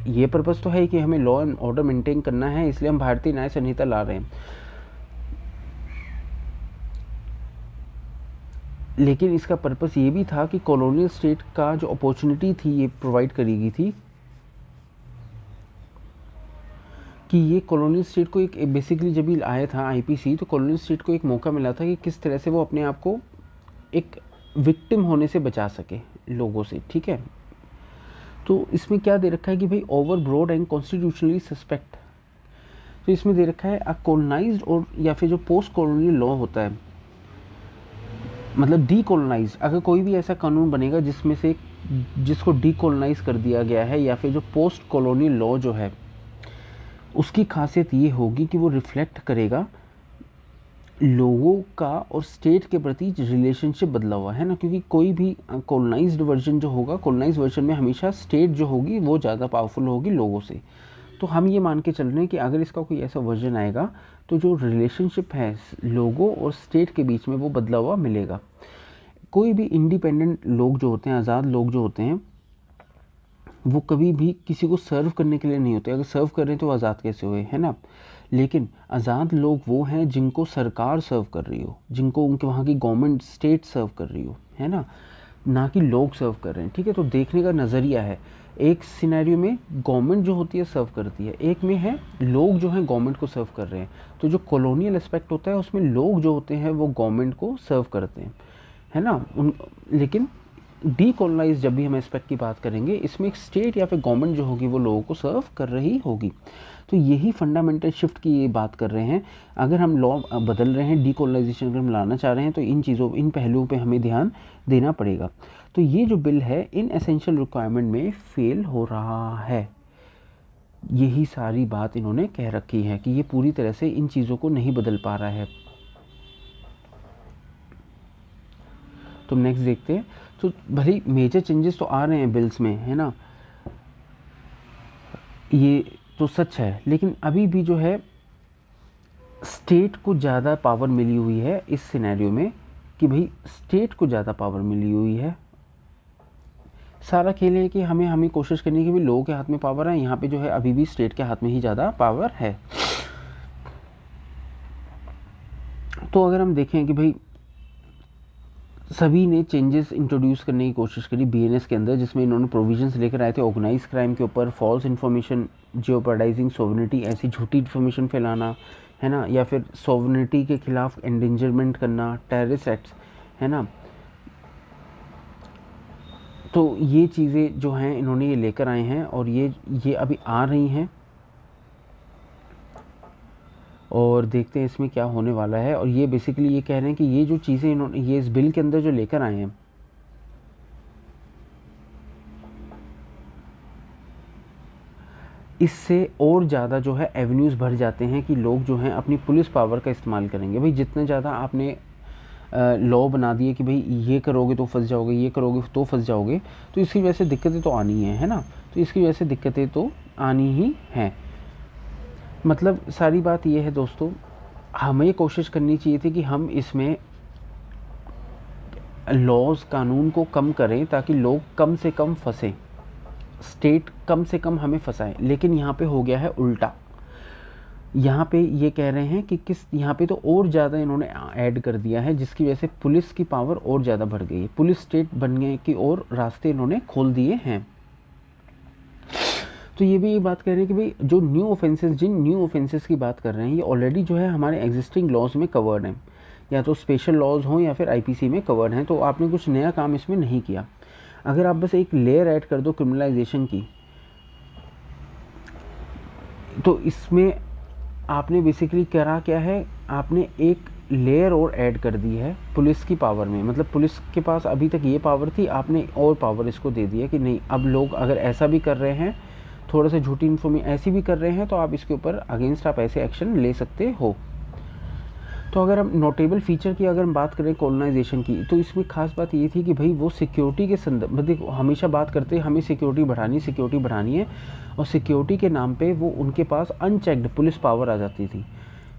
ये पर्पस तो है कि हमें लॉ एंड ऑर्डर मेंटेन करना है, इसलिए हम भारतीय न्याय संहिता ला रहे हैं। लेकिन इसका पर्पस ये भी था कि कॉलोनियल स्टेट का जो अपॉर्चुनिटी थी ये प्रोवाइड करी गई थी कि ये कॉलोनियल स्टेट को एक बेसिकली जब भी आया था आईपीसी, तो कॉलोनियल स्टेट को एक मौका मिला था कि किस तरह से वो अपने आप को एक विक्टिम होने से बचा सके लोगों से। ठीक है, तो इसमें क्या दे रखा है कि भाई over broad and constitutionally suspect. तो इसमें दे रखा है अ कॉलोनाइज्ड और या फिर जो पोस्ट कॉलोनियल लॉ होता है, मतलब डीकोलोनाइज, अगर कोई भी ऐसा कानून बनेगा जिसमें से जिसको डीकोलोनाइज कर दिया गया है, या फिर जो पोस्ट कॉलोनियल लॉ जो है उसकी खासियत ये होगी कि वो रिफ्लेक्ट करेगा लोगों का और स्टेट के प्रति रिलेशनशिप बदला हुआ है ना। क्योंकि कोई भी कॉलोनाइज्ड वर्जन जो होगा, कॉलोनाइज्ड वर्जन में हमेशा स्टेट जो होगी वो ज़्यादा पावरफुल होगी लोगों से। तो हम ये मान के चल रहे हैं कि अगर इसका कोई ऐसा वर्जन आएगा तो जो रिलेशनशिप है लोगों और स्टेट के बीच में वो बदला हुआ मिलेगा। कोई भी इंडिपेंडेंट लोग जो होते हैं, आज़ाद लोग जो होते हैं, वो कभी भी किसी को सर्व करने के लिए नहीं होते। अगर सर्व कर रहे हैं तो आज़ाद कैसे हुए, है ना। लेकिन आज़ाद लोग वो हैं जिनको सरकार सर्व कर रही हो, जिनको उनके वहाँ की गवर्नमेंट स्टेट सर्व कर रही हो, है ना कि लोग सर्व कर रहे हैं। ठीक है, तो देखने का नज़रिया है। एक सिनेरियो में गवर्नमेंट जो होती है सर्व करती है, एक में है लोग जो हैं गवर्नमेंट को सर्व कर रहे हैं। तो जो कॉलोनियल एस्पेक्ट होता है उसमें लोग जो होते हैं वो गवर्नमेंट को सर्व करते हैं, है ना। लेकिन डीकोलोनाइज जब भी हम एस्पेक्ट की बात करेंगे, इसमें एक स्टेट या फिर गवर्नमेंट जो होगी वो लोगों को सर्व कर रही होगी। तो यही फंडामेंटल शिफ्ट की ये बात कर रहे हैं। अगर हम लॉ बदल रहे हैं, डीकोलोनाइजेशन अगर हम लाना चाह रहे हैं, तो इन पहलुओं पे हमें ध्यान देना पड़ेगा। तो ये जो बिल है इन एसेंशियल रिक्वायरमेंट में फेल हो रहा है। यही सारी बात इन्होंने कह रखी है कि ये पूरी तरह से इन चीज़ों को नहीं बदल पा रहा है। तो नेक्स्ट देखते हैं। तो भले मेजर चेंजेस तो आ रहे हैं बिल्स में, है ना, ये तो सच है, लेकिन अभी भी जो है स्टेट को ज़्यादा पावर मिली हुई है इस सिनेरियो में, कि भाई स्टेट को ज़्यादा पावर मिली हुई है। सारा खेल है कि हमें कोशिश करनी है कि भाई लोगों के हाथ में पावर है। यहाँ पे जो है अभी भी स्टेट के हाथ में ही ज़्यादा पावर है। तो अगर हम देखें कि भाई सभी ने चेंजेस इंट्रोड्यूस करने की कोशिश करी बीएनएस के अंदर, जिसमें इन्होंने प्रोविजंस लेकर आए थे ऑर्गेनाइज क्राइम के ऊपर, फॉल्स इन्फॉर्मेशन, जियोपार्डाइजिंग सोवरेनिटी, ऐसी झूठी इन्फॉर्मेशन फैलाना, है ना, या फिर सोवरेनिटी के खिलाफ एंडेंजरमेंट करना, टेररिस्ट एक्ट्स, है ना। तो ये चीज़ें जो हैं इन्होंने ये लेकर आए हैं और ये अभी आ रही हैं, और देखते हैं इसमें क्या होने वाला है। और ये बेसिकली ये कह रहे हैं कि ये जो चीज़ें इन्होंने ये इस बिल के अंदर जो लेकर आए हैं, इससे और ज़्यादा जो है एवेन्यूज़ भर जाते हैं कि लोग जो हैं अपनी पुलिस पावर का इस्तेमाल करेंगे। भाई जितना ज़्यादा आपने लॉ बना दिए कि भाई ये करोगे तो फंस जाओगे, ये करोगे तो फंस जाओगे, तो इसकी वजह से दिक्कतें तो आनी है ना। तो इसकी वजह से दिक्कतें तो आनी ही हैं। मतलब सारी बात ये है दोस्तों, हमें कोशिश करनी चाहिए थी कि हम इसमें लॉज कानून को कम करें ताकि लोग कम से कम फंसें, स्टेट कम से कम हमें फंसाए। लेकिन यहाँ पे हो गया है उल्टा। यहाँ पे ये कह रहे हैं कि किस, यहाँ पे तो और ज़्यादा इन्होंने ऐड कर दिया है, जिसकी वजह से पुलिस की पावर और ज़्यादा बढ़ गई है, पुलिस स्टेट बनने की और रास्ते इन्होंने खोल दिए हैं। तो ये भी ये बात कह रहे हैं कि भाई जो न्यू ऑफेंसेस, जिन न्यू ऑफेंसेस की बात कर रहे हैं, ये ऑलरेडी जो है हमारे एग्जिस्टिंग लॉज में कवर्ड हैं, या तो स्पेशल लॉज हों या फिर आईपीसी में कवर्ड हैं, तो आपने कुछ नया काम इसमें नहीं किया। अगर आप बस एक लेयर ऐड कर दो क्रिमिनलाइजेशन की, तो इसमें आपने बेसिकली करा क्या है, आपने एक लेयर और ऐड कर दी है पुलिस की पावर में। मतलब पुलिस के पास अभी तक ये पावर थी, आपने और पावर इसको दे दी है कि नहीं, अब लोग अगर ऐसा भी कर रहे हैं, थोड़ा सा झूठी इन्फॉर्मेशन ऐसी भी कर रहे हैं, तो आप इसके ऊपर अगेंस्ट आप ऐसे एक्शन ले सकते हो। तो अगर हम नोटेबल फीचर की अगर हम बात करें कॉलोनाइजेशन की, तो इसमें खास बात ये थी कि भाई वो सिक्योरिटी के संदर्भ में, देखो हमेशा बात करते हैं हमें सिक्योरिटी बढ़ानी है, और सिक्योरिटी के नाम पे वो उनके पास अनचेक्ड पुलिस पावर आ जाती थी,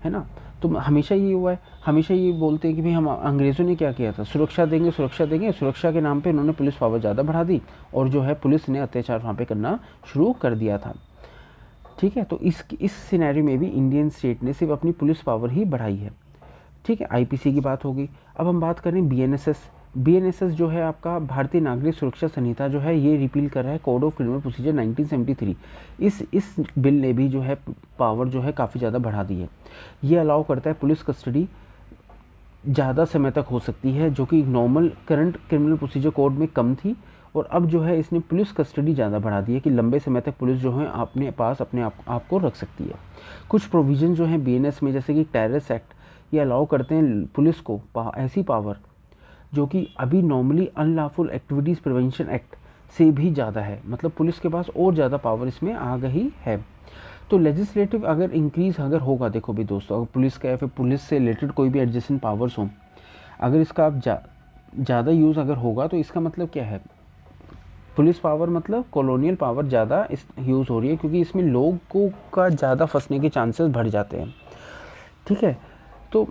है ना। तो हमेशा ये हुआ है, हमेशा ये बोलते हैं कि भाई हम अंग्रेज़ों ने क्या किया था, सुरक्षा देंगे, सुरक्षा के नाम पे उन्होंने पुलिस पावर ज़्यादा बढ़ा दी, और जो है पुलिस ने अत्याचार वहाँ पे करना शुरू कर दिया था। ठीक है, तो इस सिनेरियो में भी इंडियन स्टेट ने सिर्फ अपनी पुलिस पावर ही बढ़ाई है। ठीक है, आईपीसी की बात होगी। अब हम बात करें बीएनएसएस जो है आपका भारतीय नागरिक सुरक्षा संहिता जो है, ये रिपील कर रहा है कोड ऑफ क्रिमिनल प्रोसीजर 1973। इस बिल ने भी जो है पावर जो है काफ़ी ज़्यादा बढ़ा दी है। ये अलाउ करता है पुलिस कस्टडी ज़्यादा समय तक हो सकती है, जो कि normal current criminal procedure code में कम थी, और अब जो है इसने पुलिस कस्टडी ज़्यादा बढ़ा दी है कि लंबे समय तक पुलिस जो है अपने पास अपने आप को रख सकती है। कुछ प्रोविज़न जो हैं बीएनएस में, जैसे कि टेररिस्ट एक्ट, ये अलाउ करते हैं पुलिस को ऐसी पावर जो कि अभी normally unlawful activities prevention act से भी ज़्यादा है। मतलब पुलिस के पास और ज़्यादा पावर इसमें आ गई है। तो लेजिस्लेटिव अगर इंक्रीज़ अगर होगा, देखो भी दोस्तों, अगर पुलिस का या फिर पुलिस से रिलेटेड कोई भी एडजेसेंट पावर्स हों, अगर इसका अब ज़्यादा यूज़ अगर होगा, तो इसका मतलब क्या है, पुलिस पावर मतलब कॉलोनियल पावर ज़्यादा इस यूज़ हो रही है, क्योंकि इसमें लोगों का ज़्यादा फंसने के चांसेस बढ़ जाते हैं। ठीक है, तो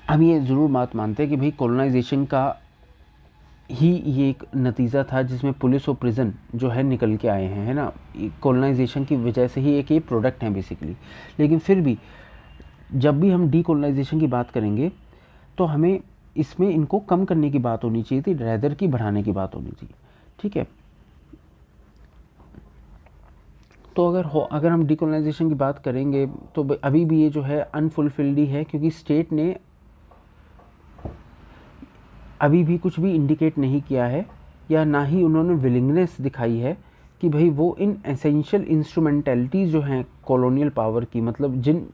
हम ये ज़रूर बात मानते हैं कि भाई कॉलोनाइजेशन का ही ये एक नतीजा था, जिसमें पुलिस और प्रिजन जो है निकल के आए हैं, है ना। कॉलोनाइजेशन की वजह से ही एक ये प्रोडक्ट है बेसिकली। लेकिन फिर भी जब भी हम डीकॉलोनाइजेशन की बात करेंगे, तो हमें इसमें इनको कम करने की बात होनी चाहिए थी, रैदर की बढ़ाने की बात होनी चाहिए। ठीक है, तो अगर हम डीकॉलोनाइजेशन की बात करेंगे, तो अभी भी ये जो है अनफुलफिल्ड ही है, क्योंकि स्टेट ने अभी भी कुछ भी इंडिकेट नहीं किया है, या ना ही उन्होंने विलिंगनेस दिखाई है कि भाई वो इन एसेंशियल इंस्ट्रूमेंटलिटीज़ जो हैं कॉलोनियल पावर की, मतलब जिन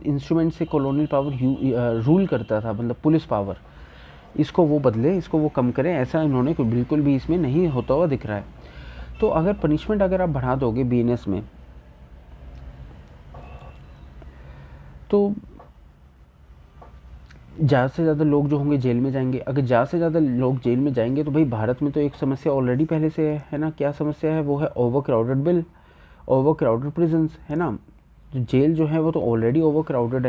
इंस्ट्रूमेंट से कॉलोनियल पावर रूल करता था, मतलब पुलिस पावर, इसको वो बदले, इसको वो कम करें, ऐसा इन्होंने बिल्कुल भी इसमें नहीं होता हुआ दिख रहा है। तो अगर पनिशमेंट अगर आप बढ़ा दोगे बीएनएस में, तो ज़्यादा से ज़्यादा लोग जो होंगे जेल में जाएंगे। अगर ज़्यादा से ज़्यादा लोग जेल में जाएंगे, तो भाई भारत में तो एक समस्या ऑलरेडी पहले से है ना। क्या समस्या है, वो है over crowded bill, over crowded prisons, है ना। जो जेल जो है वो तो ऑलरेडी ओवर क्राउडेड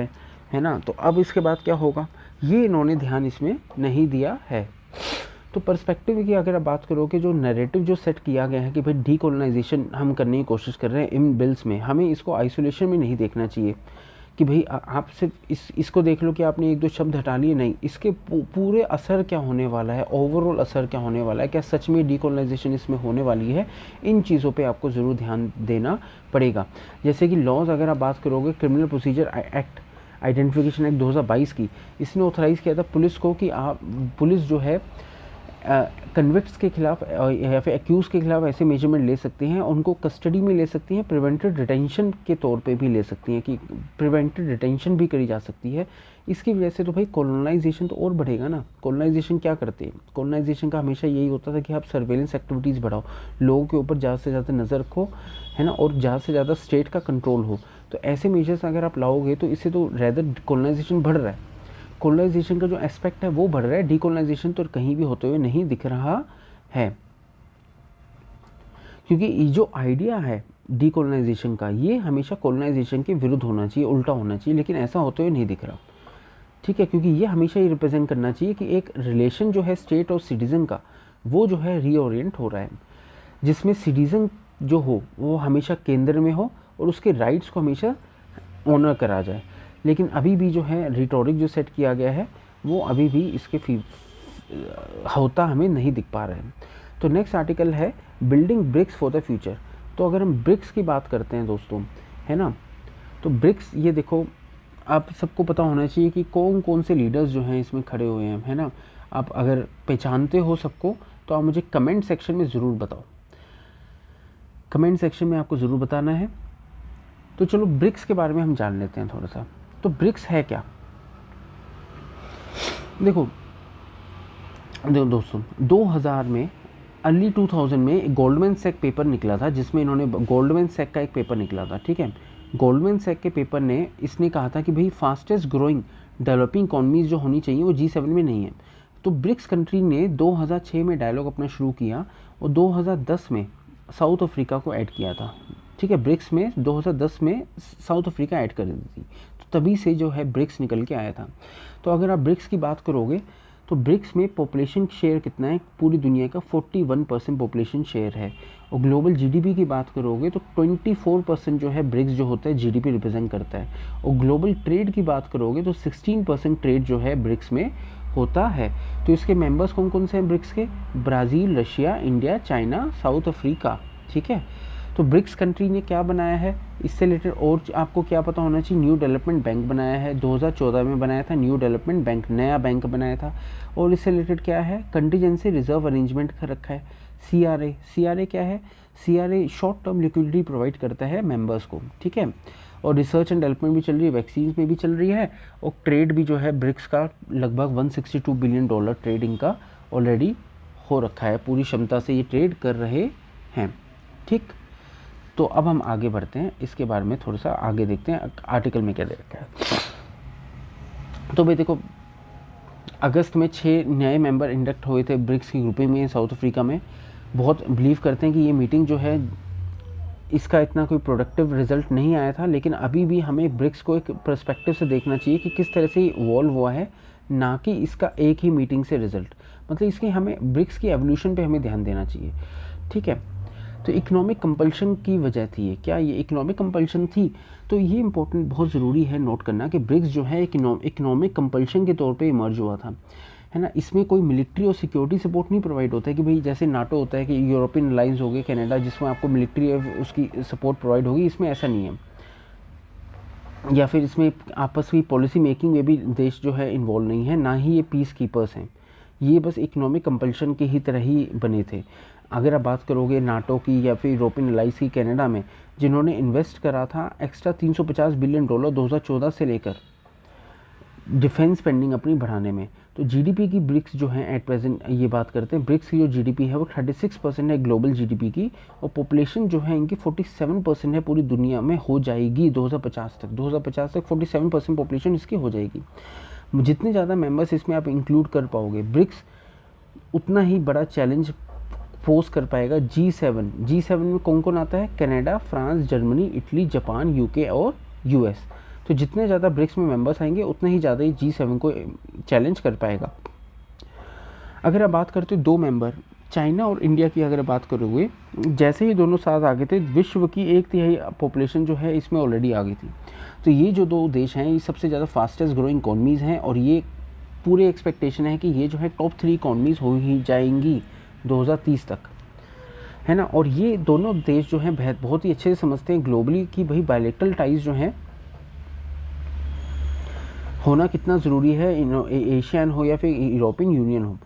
है ना। तो अब इसके बाद क्या होगा, ये इन्होंने ध्यान इसमें नहीं दिया है। तो पर्सपेक्टिव की अगर आप बात करो कि जो नैरेटिव जो सेट किया गया है कि भाई डीकॉलोनाइजेशन हम करने की कोशिश कर रहे हैं इन बिल्स में, हमें इसको आइसोलेशन में नहीं देखना चाहिए कि भाई आप सिर्फ इसको देख लो कि आपने एक दो शब्द हटा लिए, नहीं, इसके पूरे असर क्या होने वाला है, ओवरऑल असर क्या होने वाला है, क्या सच में डीकॉलोनाइजेशन इसमें होने वाली है, इन चीज़ों पे आपको ज़रूर ध्यान देना पड़ेगा। जैसे कि लॉज अगर आप बात करोगे, criminal procedure act, identification act 2022 की, इसने ऑथराइज़ किया था पुलिस को कि पुलिस जो है कन्विक्ट्स के खिलाफ या फिर एक्यूज़ के खिलाफ ऐसे मेजरमेंट ले सकती हैं, उनको कस्टडी में ले सकती हैं, प्रिवेंटेड डिटेंशन के तौर पे भी ले सकती हैं, कि प्रिवेंटेड डिटेंशन भी करी जा सकती है। इसकी वजह से तो भाई कॉलोनाइजेशन तो और बढ़ेगा ना। कॉलोनाइजेशन क्या करते हैं, कॉलोनाइजेशन का हमेशा यही होता था कि आप सर्वेलेंस एक्टिविटीज़ बढ़ाओ, लोगों के ऊपर ज़्यादा से ज़्यादा नज़र रखो, है ना, और ज़्यादा से ज़्यादा स्टेट का कंट्रोल हो। तो ऐसे मेजर्स अगर आप लाओगे, तो इससे तो रेदर कॉलोनाइजेशन बढ़ रहा है, कॉलोनाइजेशन का जो एस्पेक्ट है वो बढ़ रहा है, डीकॉलोनाइजेशन तो कहीं भी होते हुए नहीं दिख रहा है। क्योंकि ये जो आइडिया है डीकॉलोनाइजेशन का, ये हमेशा कॉलोनाइजेशन के विरुद्ध होना चाहिए, उल्टा होना चाहिए, लेकिन ऐसा होते हुए नहीं दिख रहा। ठीक है, क्योंकि ये हमेशा ये रिप्रेजेंट करना चाहिए कि एक रिलेशन जो है स्टेट और सिटीज़न का, वो जो है रीओरिएंट हो रहा है, जिसमें सिटीज़न जो हो वो हमेशा केंद्र में हो और उसके राइट्स को हमेशा ऑनर करा जाए। लेकिन अभी भी जो है रिटोरिक जो सेट किया गया है वो अभी भी इसके होता हमें नहीं दिख पा रहे हैं। तो नेक्स्ट आर्टिकल है building bricks for the future. तो अगर हम ब्रिक्स की बात करते हैं दोस्तों, है ना, तो ब्रिक्स ये देखो, आप सबको पता होना चाहिए कि कौन कौन से लीडर्स जो हैं इसमें खड़े हुए हैं, है ना। आप अगर पहचानते हो सबको तो आप मुझे कमेंट सेक्शन में ज़रूर बताओ, कमेंट सेक्शन में आपको ज़रूर बताना है। तो चलो ब्रिक्स के बारे में हम जान लेते हैं थोड़ा सा। तो ब्रिक्स है क्या? देखो दोस्तों, 2000 में, अर्ली 2000 में एक गोल्डमैन सैक पेपर निकला था, जिसमें इन्होंने गोल्डमैन सैक का एक पेपर निकला था, ठीक है। गोल्डमैन सैक के पेपर ने इसने कहा था कि भाई फास्टेस्ट ग्रोइंग डेवलपिंग इकॉनमीज जो होनी चाहिए वो G7 में नहीं है। तो ब्रिक्स कंट्री ने 2006 में डायलॉग अपना शुरू किया और 2010 में साउथ अफ्रीका को ऐड किया था, ठीक है। ब्रिक्स में 2010 में साउथ अफ्रीका ऐड कर दी थी, तो तभी से जो है ब्रिक्स निकल के आया था। तो अगर आप ब्रिक्स की बात करोगे तो ब्रिक्स में पॉपुलेशन शेयर कितना है? पूरी दुनिया का 41% पॉपुलेशन शेयर है। और ग्लोबल जीडीपी की बात करोगे तो 24% जो है ब्रिक्स जो होता है जीडीपी रिप्रेजेंट करता है। और ग्लोबल ट्रेड की बात करोगे तो 16% ट्रेड जो है ब्रिक्स में होता है। तो इसके मेंबर्स कौन कौन से हैं ब्रिक्स के? Brazil, Russia, India, China, south Africa, ठीक है। तो ब्रिक्स कंट्री ने क्या बनाया है इससे रिलेटेड, और आपको क्या पता होना चाहिए? न्यू डेवलपमेंट बैंक बनाया है, 2014 में बनाया था न्यू डेवलपमेंट बैंक, नया बैंक बनाया था। और इससे रिलेटेड क्या है? कंटीजेंसी रिजर्व अरेंजमेंट कर रखा है। CRA क्या है? CRA short term liquidity provide करता है मेंबर्स को, ठीक है। और रिसर्च एंड डेवलपमेंट भी चल रही है, वैक्सीन में भी चल रही है, और ट्रेड भी जो है ब्रिक्स का लगभग $162 बिलियन ट्रेडिंग का ऑलरेडी हो रखा है, पूरी क्षमता से ये ट्रेड कर रहे हैं, ठीक। तो अब हम आगे बढ़ते हैं, इसके बारे में थोड़ा सा आगे देखते हैं आर्टिकल में क्या दे रखा है। तो भाई देखो, अगस्त में 6 नए मेंबर इंडक्ट हुए थे ब्रिक्स की ग्रुपिंग में साउथ अफ्रीका में। बहुत बिलीव करते हैं कि ये मीटिंग जो है इसका इतना कोई प्रोडक्टिव रिजल्ट नहीं आया था, लेकिन अभी भी हमें ब्रिक्स को एक पर्सपेक्टिव से देखना चाहिए कि किस तरह से ये इवॉल्व हुआ है, ना कि इसका एक ही मीटिंग से रिजल्ट। मतलब इसकी हमें ब्रिक्स की एवोल्यूशन पे हमें ध्यान देना चाहिए, ठीक है। तो इकोनॉमिक कंपल्शन की वजह थी ये, क्या ये इकोनॉमिक कंपल्शन थी? तो ये इंपॉर्टेंट, बहुत ज़रूरी है नोट करना कि ब्रिक्स जो है इकोनॉमिक कंपल्शन के तौर पे इमर्ज हुआ था, है ना। इसमें कोई मिलिट्री और सिक्योरिटी सपोर्ट नहीं प्रोवाइड होता है कि भाई जैसे नाटो होता है कि यूरोपियन अलायंस हो गए, कनाडा, जिसमें आपको मिलिट्री उसकी सपोर्ट प्रोवाइड होगी, इसमें ऐसा नहीं है। या फिर इसमें आपस की पॉलिसी मेकिंग में भी देश जो है इन्वॉल्व नहीं है, ना ही ये पीस कीपर्स हैं, ये बस इकोनॉमिक कंपल्शन के ही तरह ही बने थे। अगर आप बात करोगे नाटो की या फिर यूरोपियन अलायंस की, कनाडा में जिन्होंने इन्वेस्ट करा था एक्स्ट्रा $350 बिलियन 2014 से लेकर डिफेंस स्पेंडिंग अपनी बढ़ाने में। तो जीडीपी की ब्रिक्स जो है एट प्रेजेंट, ये बात करते हैं ब्रिक्स की जो जीडीपी है वो 36% है ग्लोबल जीडीपी की, और पॉपुलेशन जो है इनकी 47% है पूरी दुनिया में हो जाएगी 2050 तक। 2050 तक 47% पॉपुलेशन इसकी हो जाएगी। जितने ज़्यादा मेंबर्स इसमें आप इंक्लूड कर पाओगे, ब्रिक्स उतना ही बड़ा चैलेंज पोज कर पाएगा G7 में कौन कौन आता है? Canada, France, Germany, Italy, Japan, UK और यूएस। तो जितने ज़्यादा ब्रिक्स में मेंबर्स आएंगे उतने ही ज़्यादा ही G7 को चैलेंज कर पाएगा। अगर आप बात करते हो 2 मेंबर चाइना और इंडिया की, अगर बात करोगे, जैसे ही दोनों साथ आ गए थे विश्व की 1/3 पॉपुलेशन जो है इसमें ऑलरेडी आ गई थी। तो ये जो 2 देश हैं ये सबसे ज़्यादा फास्टेस्ट ग्रोइंग इकॉनमीज़ हैं, और ये पूरे एक्सपेक्टेशन है कि ये जो है टॉप 3 इकॉनमीज़ हो ही जाएंगी 2030 तक, है ना। और ये दोनों देश जो हैं बहुत ही अच्छे से समझते हैं ग्लोबली कि भाई बायलैटरल टाइज जो हैं होना कितना ज़रूरी है, एशियन हो या फिर यूरोपियन यूनियन हो।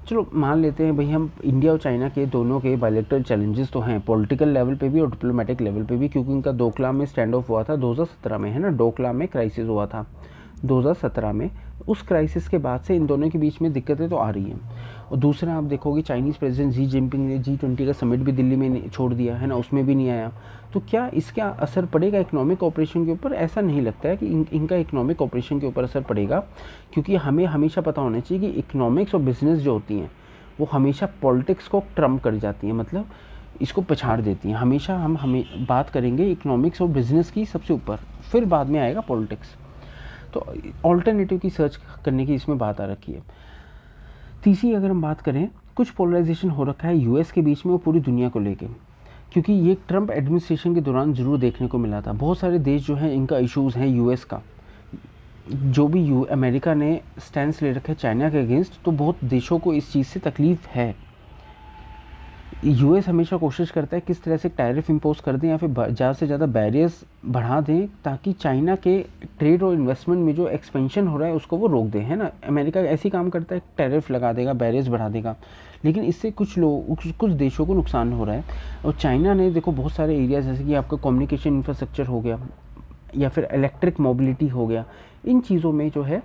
चलो मान लेते हैं भाई हम इंडिया और चाइना के दोनों के बायलैटरल चैलेंजेस तो हैं पॉलिटिकल लेवल पे भी और डिप्लोमेटिक लेवल पे भी, क्योंकि इनका डोकलाम में स्टैंड ऑफ हुआ था 2017 में, है ना। डोकलाम में क्राइसिस हुआ था 2017 में। उस क्राइसिस के बाद से इन दोनों के बीच में दिक्कतें तो आ रही हैं। और दूसरा आप देखोगे चाइनीज़ प्रेसिडेंट शी जिनपिंग ने G20 का समिट भी दिल्ली में छोड़ दिया, है ना, उसमें भी नहीं आया। तो क्या इसका असर पड़ेगा इकोनॉमिक ऑपरेशन के ऊपर? ऐसा नहीं लगता है कि इनका इकोनॉमिक ऑपरेशन के ऊपर असर पड़ेगा, क्योंकि हमें हमेशा पता होना चाहिए कि इकोनॉमिक्स और बिजनेस जो होती हैं वो हमेशा पॉलिटिक्स को ट्रम्प कर जाती हैं, मतलब इसको पछाड़ देती हैं। हमेशा हमें बात करेंगे इकोनॉमिक्स और बिजनेस की सबसे ऊपर, फिर बाद में आएगा पॉलिटिक्स। तो ऑल्टरनेटिव की सर्च करने की इसमें बात आ रखी है। तीसरी अगर हम बात करें, कुछ पोलराइजेशन हो रखा है यूएस के बीच में और पूरी दुनिया को लेके। क्योंकि ये ट्रंप एडमिनिस्ट्रेशन के दौरान ज़रूर देखने को मिला था। बहुत सारे देश जो हैं इनका इश्यूज़ हैं यूएस का, जो भी अमेरिका ने स्टैंड ले रखा है चाइना के अगेंस्ट, तो बहुत देशों को इस चीज़ से तकलीफ़ है। यूएस हमेशा कोशिश करता है किस तरह से टैरिफ इम्पोज कर दें या फिर ज़्यादा से ज़्यादा बैरियर्स बढ़ा दें, ताकि चाइना के ट्रेड और इन्वेस्टमेंट में जो एक्सपेंशन हो रहा है उसको वो रोक दें, है ना। अमेरिका ऐसे ही काम करता है, टैरिफ लगा देगा, बैरियर्स बढ़ा देगा, लेकिन इससे कुछ देशों को नुकसान हो रहा है। और चाइना ने देखो बहुत सारे एरियाज, जैसे कि आपका कम्युनिकेशन इंफ्रास्ट्रक्चर हो गया या फिर इलेक्ट्रिक मोबिलिटी हो गया, इन चीज़ों में जो है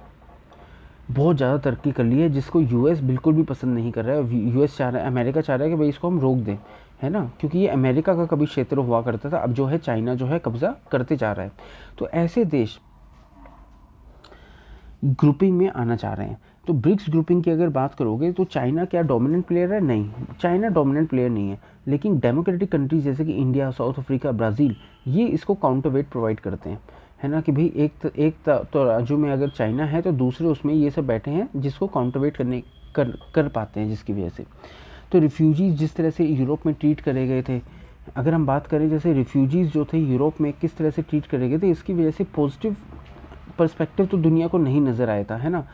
बहुत ज़्यादा तरक्की कर ली है, जिसको यूएस बिल्कुल भी पसंद नहीं कर रहा है। यूएस चाह रहा है, अमेरिका चाह रहा है कि भाई इसको हम रोक दें, है ना, क्योंकि ये अमेरिका का कभी क्षेत्र हुआ करता था, अब जो है चाइना जो है कब्ज़ा करते जा रहा है। तो ऐसे देश ग्रुपिंग में आना चाह रहे हैं। तो ब्रिक्स ग्रुपिंग की अगर बात करोगे तो चाइना क्या डोमिनेंट प्लेयर है? नहीं, चाइना डोमिनेंट प्लेयर नहीं है, लेकिन डेमोक्रेटिक कंट्रीज जैसे कि इंडिया, साउथ अफ्रीका, ब्राज़ील, ये इसको काउंटरवेट प्रोवाइड करते हैं, है ना, कि भाई एक राज्यों में अगर चाइना है तो दूसरे उसमें ये सब बैठे हैं जिसको काउंटरवेट कर पाते हैं, जिसकी वजह से। तो रिफ्यूजीज़ जिस तरह से यूरोप में ट्रीट करे गए थे, अगर हम बात करें जैसे रिफ्यूजीज़ जो थे यूरोप में किस तरह से ट्रीट करे गए थे, इसकी वजह से पॉजिटिव पर्सपेक्टिव तो दुनिया को नहीं नज़र आया था, है ना,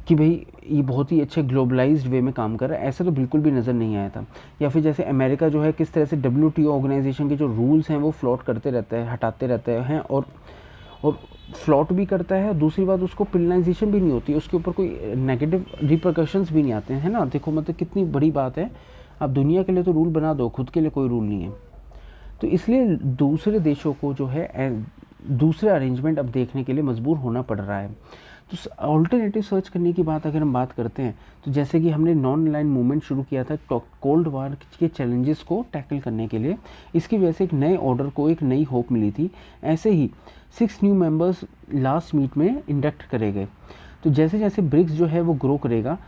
कि भाई ये बहुत ही अच्छे ग्लोबलाइज्ड वे में काम कर रहा है, ऐसा तो बिल्कुल भी नज़र नहीं आया था। या फिर जैसे अमेरिका जो है किस तरह से WTO ऑर्गेनाइजेशन के जो रूल्स हैं वो फ्लॉट करते रहता है, हटाते रहते हैं, और फ्लॉट भी करता है। दूसरी बात, उसको पिनलाइजेशन भी नहीं होती, उसके ऊपर कोई नेगेटिव रिपरकशंस भी नहीं आते हैं, है ना। देखो मतलब कितनी बड़ी बात है, अब दुनिया के लिए तो रूल बना दो, खुद के लिए कोई रूल नहीं है। तो इसलिए दूसरे देशों को जो है दूसरे अरेंजमेंट अब देखने के लिए मजबूर होना पड़ रहा है। तो ऑल्टरनेटिव सर्च करने की बात अगर हम बात करते हैं, तो जैसे कि हमने नॉन अलाइंड मूवमेंट शुरू किया था कोल्ड वार के चैलेंजेस को टैकल करने के लिए, इसकी वजह से एक नए ऑर्डर को एक नई होप मिली थी। ऐसे ही 6 न्यू मेंबर्स लास्ट मीट में इंडक्ट करे गए। तो जैसे जैसे ब्रिक्स जो है वो ग्रो करेगा,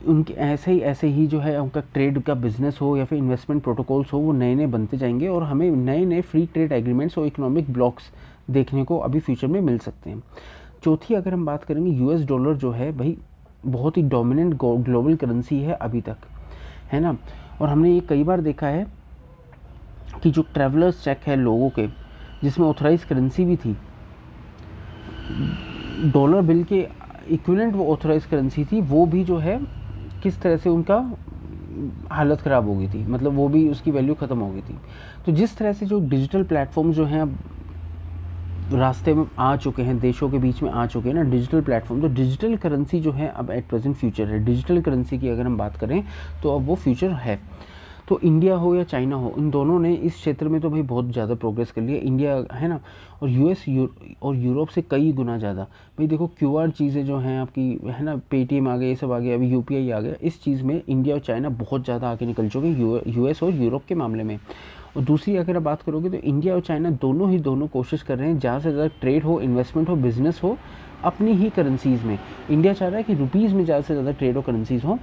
उनके ऐसे ही जो है उनका ट्रेड का बिजनेस हो या फिर इन्वेस्टमेंट प्रोटोकॉल्स हो, वो नए नए बनते जाएंगे, और हमें नए नए फ्री ट्रेड एग्रीमेंट्स और इकोनॉमिक ब्लॉक्स देखने को अभी फ्यूचर में मिल सकते हैं। चौथी अगर हम बात करेंगे, यूएस डॉलर जो है भाई बहुत ही डोमिनेंट ग्लोबल करेंसी है अभी तक, है ना। और हमने ये कई बार देखा है कि जो ट्रैवलर्स चेक है लोगों के, जिसमें ऑथराइज करेंसी भी थी, डॉलर बिल के इक्विवेलेंट वो ऑथराइज करेंसी थी, वो भी जो है किस तरह से उनका हालत ख़राब हो गई थी, मतलब वो भी उसकी वैल्यू ख़त्म हो गई थी। तो जिस तरह से जो डिजिटल प्लेटफॉर्म जो हैं अब रास्ते में आ चुके हैं, देशों के बीच में आ चुके हैं ना डिजिटल प्लेटफॉर्म, तो डिजिटल करेंसी जो है अब एट प्रेजेंट फ्यूचर है। डिजिटल करेंसी की अगर हम बात करें तो अब वो फ्यूचर है। तो इंडिया हो या चाइना हो, इन दोनों ने इस क्षेत्र में तो भाई बहुत ज़्यादा प्रोग्रेस कर लिया, इंडिया है ना, और यूएस और यूरोप से कई गुना ज़्यादा। भाई देखो क्यूआर चीज़ें जो हैं आपकी, है ना, पेटीएम आ गए, ये सब आ गया, अभी यूपीआई आ गया, इस चीज़ में इंडिया और चाइना बहुत ज़्यादा आगे निकल चुके हैं यूएस और यूरोप के मामले में। और दूसरी अगर आप बात करोगे तो इंडिया और चाइना दोनों कोशिश कर रहे हैं ज़्यादा से ज़्यादा ट्रेड हो, इन्वेस्टमेंट हो, बिजनेस हो अपनी ही करेंसीज़ में। इंडिया चाह रहा है कि रुपीज़ में ज़्यादा से ज़्यादा ट्रेड और करेंसीज़ हो,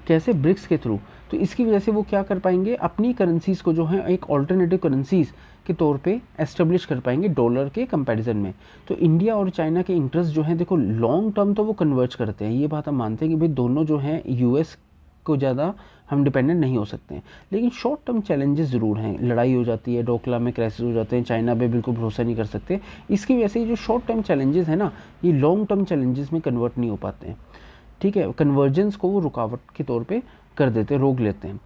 कैसे? ब्रिक्स के थ्रू। तो इसकी वजह से वो क्या कर पाएंगे, अपनी करेंसीज़ को जो है एक ऑल्टरनेटिव करेंसीज़ के तौर पे एस्टेब्लिश कर पाएंगे डॉलर के कंपैरिजन में। तो इंडिया और चाइना के इंटरेस्ट जो हैं, देखो लॉन्ग टर्म तो वो कन्वर्ज करते हैं, ये बात हम मानते हैं कि भाई दोनों जो हैं यूएस को ज़्यादा हम डिपेंडेंट नहीं हो सकते हैं, लेकिन शॉर्ट टर्म चैलेंजेस ज़रूर हैं। लड़ाई हो जाती है, डोकलाम में क्राइसिस हो जाते हैं, चाइना पे बिल्कुल भरोसा नहीं कर सकते। इसकी वजह से जो शॉर्ट टर्म चैलेंजेस हैं ना, ये लॉन्ग टर्म चैलेंजेस में कन्वर्ट नहीं हो पाते हैं, ठीक है। कन्वर्जेंस को वो रुकावट के तौर पे कर देते हैं, रोक लेते हैं।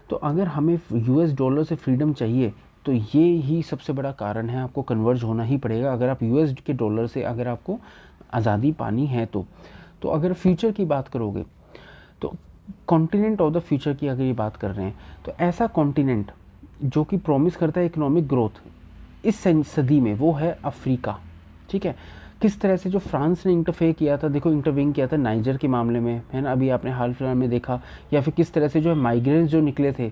तो अगर हमें यूएस डॉलर से फ्रीडम चाहिए तो ये ही सबसे बड़ा कारण है, आपको कन्वर्ज होना ही पड़ेगा अगर आप यूएस के डॉलर से अगर आपको आज़ादी पानी है तो अगर फ्यूचर की बात करोगे तो कॉन्टिनेंट ऑफ द फ्यूचर की अगर ये बात कर रहे हैं, तो ऐसा कॉन्टिनेंट जो कि प्रॉमिस करता है इकोनॉमिक ग्रोथ इस सदी में, वो है अफ्रीका, ठीक है। किस तरह से जो फ्रांस ने इंटरफेयर किया था, देखो इंटरवीन किया था नाइजर के मामले में, है ना, अभी आपने हाल फिलहाल में देखा, या फिर किस तरह से जो है माइग्रेंट्स जो निकले थे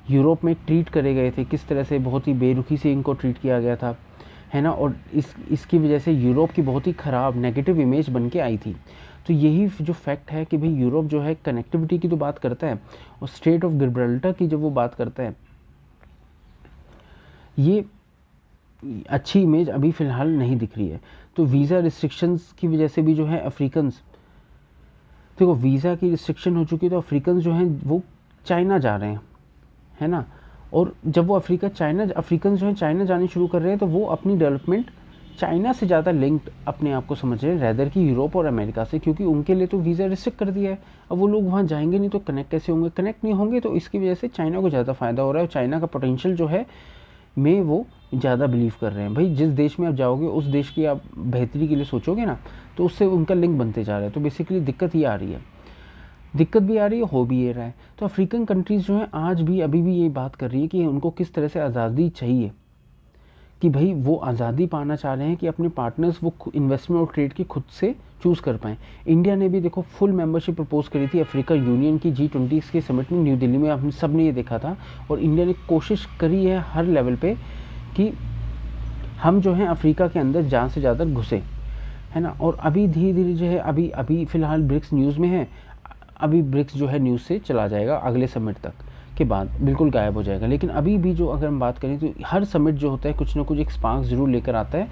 यूरोप में ट्रीट करे गए थे, किस तरह से बहुत ही बेरुखी से इनको ट्रीट किया गया था, है ना, और इसकी वजह से यूरोप की बहुत ही ख़राब नेगेटिव इमेज बन के आई थी। तो यही जो फैक्ट है कि भाई यूरोप जो है कनेक्टिविटी की तो बात करता है, और स्ट्रेट ऑफ गिब्राल्टर की जब वो बात करता है, ये अच्छी इमेज अभी फ़िलहाल नहीं दिख रही है। तो वीज़ा रिस्ट्रिक्शंस की वजह से भी जो है अफ्रीकन्स, देखो वीज़ा की रिस्ट्रिक्शन हो चुकी है तो अफ्रीकन्स जो हैं वो चाइना जा रहे हैं, है ना, और जब वो अफ्रीकन जो है चाइना जाने शुरू कर रहे हैं, तो वो अपनी डेवलपमेंट चाइना से ज़्यादा लिंक्ड अपने आप को समझ रहे हैं रैदर कि यूरोप और अमेरिका से, क्योंकि उनके लिए तो वीज़ा रिस्ट्रिक्ट कर दिया है। अब वो लोग वहाँ जाएंगे नहीं तो कनेक्ट कैसे होंगे, कनेक्ट नहीं होंगे, तो इसकी वजह से चाइना को ज़्यादा फ़ायदा हो रहा है और चाइना का पोटेंशियल जो है में वो ज़्यादा बिलीव कर रहे हैं। भाई जिस देश में आप जाओगे उस देश की आप बेहतरी के लिए सोचोगे ना, तो उससे उनका लिंक बनते जा रहा है। तो बेसिकली दिक्कत ये आ रही है, दिक्कत भी आ रही है, हो भी ये रहा है। तो अफ्रीकन कंट्रीज़ जो हैं आज भी अभी भी ये बात कर रही है कि उनको किस तरह से आज़ादी चाहिए, कि भाई वो आज़ादी पाना चाह रहे हैं कि अपने पार्टनर्स वो इन्वेस्टमेंट और ट्रेड की खुद से चूज़ कर पाएँ। इंडिया ने भी देखो फुल मेंबरशिप प्रपोज़ करी थी अफ्रीका यूनियन की G20 के समिट में न्यू दिल्ली में, हम सब ने ये देखा था। और इंडिया ने कोशिश करी है हर लेवल पे कि हम जो हैं अफ्रीका के अंदर ज़्यादा से ज़्यादा घुसे, है ना। और अभी धीरे धीरे जो है अभी फ़िलहाल ब्रिक्स न्यूज़ में है, अभी ब्रिक्स जो है न्यूज़ से चला जाएगा अगले समिट तक के बाद बिल्कुल गायब हो जाएगा। लेकिन अभी भी जो अगर हम बात करें तो हर समिट जो होता है कुछ ना कुछ एक स्पार्क ज़रूर लेकर आता है,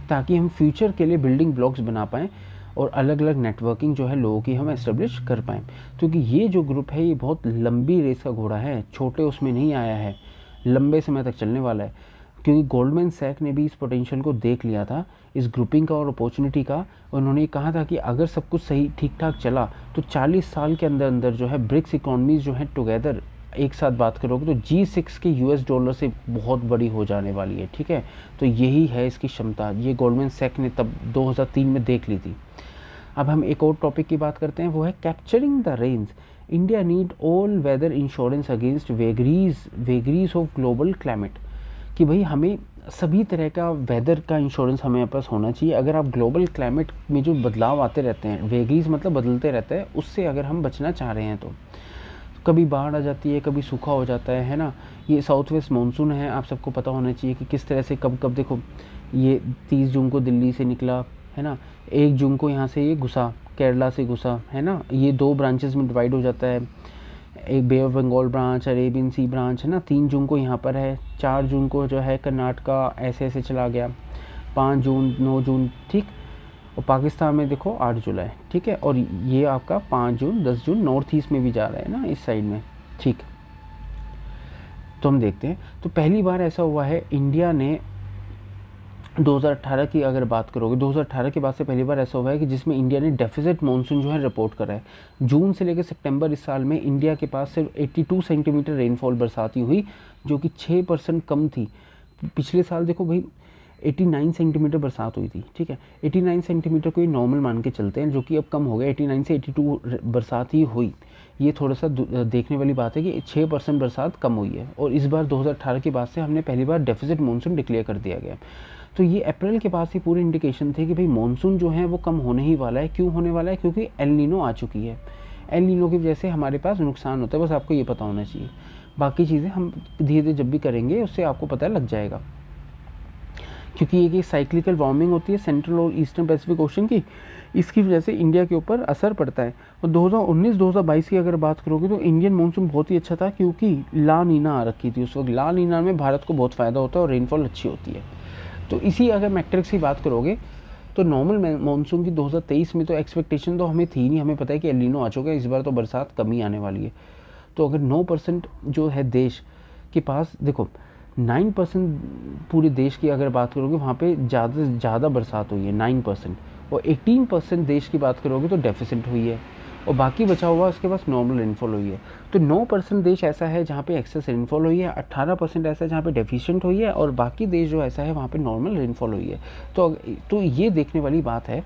ताकि हम फ्यूचर के लिए बिल्डिंग ब्लॉक्स बना पाएँ और अलग अलग नेटवर्किंग जो है लोगों की हम एस्टेब्लिश कर पाएँ। क्योंकि ये जो ग्रुप है ये बहुत लंबी रेस का घोड़ा है, छोटे उसमें नहीं आया है, लंबे समय तक चलने वाला है। क्योंकि गोल्डमैन सैक ने भी इस पोटेंशियल को देख लिया था, इस ग्रुपिंग का और अपॉर्चुनिटी का। उन्होंने कहा था कि अगर सब कुछ सही ठीक ठाक चला तो 40 साल के अंदर अंदर जो है ब्रिक्स इकोनॉमीज़ जो है टुगेदर एक साथ बात करोगे तो G6 के $US से बहुत बड़ी हो जाने वाली है, ठीक है। तो यही है इसकी क्षमता, ये गोल्डमैन सैक ने तब 2003 में देख ली थी। अब हम एक और टॉपिक की बात करते हैं, वो है capturing the range. India need all weather insurance against vagaries of global climate, कि भाई हमें सभी तरह का वेदर का इंश्योरेंस हमें पास होना चाहिए। अगर आप ग्लोबल क्लाइमेट में जो बदलाव आते रहते हैं, वेगरीज मतलब बदलते रहता है, उससे अगर हम बचना चाह रहे हैं तो कभी बाढ़ आ जाती है, कभी सूखा हो जाता है ना। ये साउथ वेस्ट मानसून है, आप सबको पता होना चाहिए कि किस तरह से कब कब देखो, ये 30 जून को दिल्ली से निकला है ना, 1 जून को यहाँ से ये घुसा, केरला से घुसा, है ना। ये 2 ब्रांचेस में डिवाइड हो जाता है, एक bay of Bengal branch, Arabian sea branch, है ना। 3 जून को यहाँ पर है, 4 जून को जो है कर्नाटका, ऐसे ऐसे चला गया, 5 जून, 9 जून, ठीक। और पाकिस्तान में देखो 8 जुलाई, ठीक है। और ये आपका 5 जून, 10 जून नॉर्थ ईस्ट में भी जा रहा है ना, इस साइड में, ठीक। तो हम देखते हैं, तो पहली बार ऐसा हुआ है इंडिया ने 2018 की अगर बात करोगे, 2018 के बाद से पहली बार ऐसा हुआ है कि जिसमें इंडिया ने डेफिसिट मानसून जो है रिपोर्ट करा है। जून से लेकर सितंबर इस साल में इंडिया के पास सिर्फ 82 सेंटीमीटर रेनफॉल बरसाती हुई, जो कि 6% कम थी। पिछले साल देखो भाई 89 सेंटीमीटर बरसात हुई थी, ठीक है। 89 सेंटीमीटर को ये नॉर्मल मान के चलते हैं, जो कि अब कम हो गया, 89 से 82 बरसात ही हुई। ये थोड़ा सा देखने वाली बात है कि 6% बरसात कम हुई है। और इस बार 2018 के बाद से हमने पहली बार डेफिसिट मानसून डिक्लेयर कर दिया गया। तो ये अप्रैल के बाद से पूरी इंडिकेशन थे कि भाई मानसून जो है वो कम होने ही वाला है। क्यों होने वाला है? क्योंकि एल नीनो आ चुकी है। एल नीनो की वजह से हमारे पास नुकसान होता है, बस आपको ये पता होना चाहिए। बाकी चीज़ें हम धीरे धीरे जब भी करेंगे उससे आपको पता लग जाएगा, क्योंकि ये साइक्लिकल वार्मिंग होती है सेंट्रल और ईस्टर्न पैसिफिक ओशन की, इसकी वजह से इंडिया के ऊपर असर पड़ता है। और 2019-2022 की अगर बात करोगे तो इंडियन मानसून बहुत ही अच्छा था, क्योंकि ला नीना आ रखी थी उस वक्त। ला नीना में भारत को बहुत फ़ायदा होता है और रेनफॉल अच्छी होती है। तो इसी अगर मैट्रिक्स की बात करोगे तो नॉर्मल मानसून की 2023 में तो एक्सपेक्टेशन तो हमें थी नहीं, हमें पता है कि एल नीनो आ चुका है, इस बार तो बरसात कम ही आने वाली है। तो अगर 9% जो है देश के पास, देखो 9% पूरे देश की अगर बात करोगे वहाँ पे ज़्यादा से ज़्यादा बरसात हुई है 9%, और 18% देश की बात करोगे तो डेफिसिट हुई है, और बाकी बचा हुआ उसके पास नॉर्मल रेनफॉल हुई है। तो 9% देश ऐसा है जहाँ पे एक्सेस रेनफॉल हुई है, 18% ऐसा है जहाँ पे डेफिशिएंट हुई है, और बाकी देश जो ऐसा है वहाँ पे नॉर्मल रेनफॉल हुई है। तो ये देखने वाली बात है।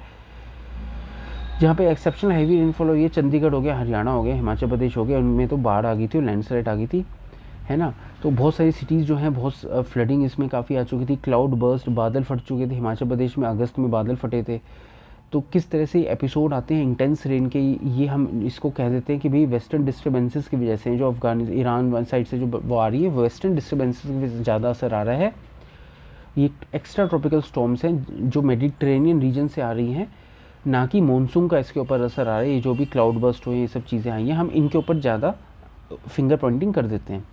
जहाँ पे एक्सेप्शनल हैवी रेनफॉल हुई है, चंडीगढ़ हो गया, हरियाणा हो गया, हिमाचल प्रदेश हो गया, उनमें तो बाढ़ आ गई थी और लैंडस्लाइड आ गई थी, है ना। तो बहुत सारी सिटीज़ जो हैं बहुत फ्लडिंग इसमें काफ़ी आ चुकी थी, क्लाउड बर्स्ट, बादल फट चुके थे। हिमाचल प्रदेश में अगस्त में बादल फटे थे। तो किस तरह से एपिसोड आते हैं इंटेंस रेन के, ये हम इसको कह देते हैं कि भाई वेस्टर्न डिस्टर्बेंसेस की वजह से, जो अफगानिस्तान ईरान साइड से जो वो आ रही है, वेस्टर्न डिस्टर्बेंसेस की वजह से ज़्यादा असर आ रहा है। ये एक्स्ट्रा ट्रॉपिकल स्टॉर्म्स हैं जो मेडिटेरेनियन रीजन से आ रही हैं, ना कि मानसून का इसके ऊपर असर आ रहा है। ये जो भी क्लाउड बर्स्ट हुए, ये सब चीज़ें आई हैं, हम इनके ऊपर ज़्यादा फिंगर पॉइंटिंग कर देते हैं।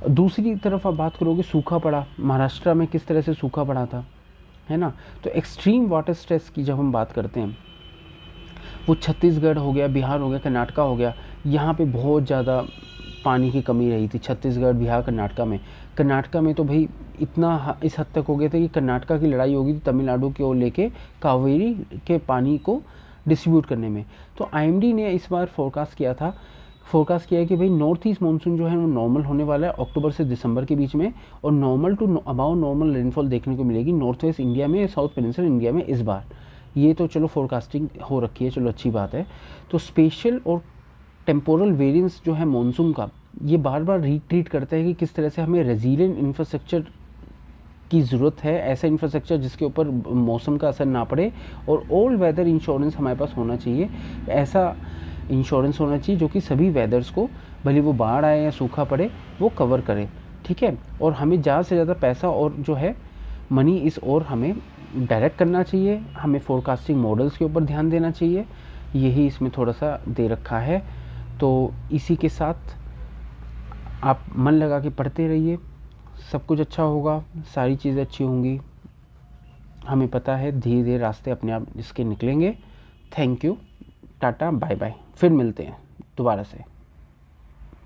दूसरी तरफ आप बात करोगे, सूखा पड़ा, महाराष्ट्र में किस तरह से सूखा पड़ा था, है ना। तो एक्सट्रीम वाटर स्ट्रेस की जब हम बात करते हैं, वो छत्तीसगढ़ हो गया, बिहार हो गया, कर्नाटका हो गया, यहाँ पे बहुत ज़्यादा पानी की कमी रही थी छत्तीसगढ़, बिहार, कर्नाटका में तो भाई इतना इस हद तक हो गया था कि कर्नाटका की लड़ाई हो गई थी तमिलनाडु की ओर लेके कावेरी के पानी को डिस्ट्रीब्यूट करने में। तो आईएमडी ने इस बार फोरकास्ट किया है कि भाई नॉर्थ ईस्ट मानसून जो है वो नॉर्मल होने वाला है अक्टूबर से दिसंबर के बीच में, और normal to above normal rainfall देखने को मिलेगी नॉर्थ वेस्ट इंडिया में, साउथ पेनिनसुलर इंडिया में इस बार। ये तो चलो फोरकास्टिंग हो रखी है, चलो अच्छी बात है। तो स्पेशल और टेम्पोरल वेरिएंस जो है मॉनसून का, ये बार बार रिट्रीट करता है कि किस तरह से हमें रेजिलिएंट इंफ्रास्ट्रक्चर की ज़रूरत है, ऐसा इंफ्रास्ट्रक्चर जिसके ऊपर मौसम का असर ना पड़े, और ऑल वेदर इंश्योरेंस हमारे पास होना चाहिए। ऐसा इंश्योरेंस होना चाहिए जो कि सभी वेदर्स को, भले वो बाढ़ आए या सूखा पड़े, वो कवर करे, ठीक है। और हमें ज़्यादा से ज़्यादा पैसा और जो है मनी इस ओर हमें डायरेक्ट करना चाहिए, हमें फोरकास्टिंग मॉडल्स के ऊपर ध्यान देना चाहिए, यही इसमें थोड़ा सा दे रखा है। तो इसी के साथ आप मन लगा के पढ़ते रहिए, सब कुछ अच्छा होगा, सारी चीज़ें अच्छी होंगी, हमें पता है धीरे धीरे रास्ते अपने आप इसके निकलेंगे। Thank you, tata, bye bye, फिर मिलते हैं दोबारा से।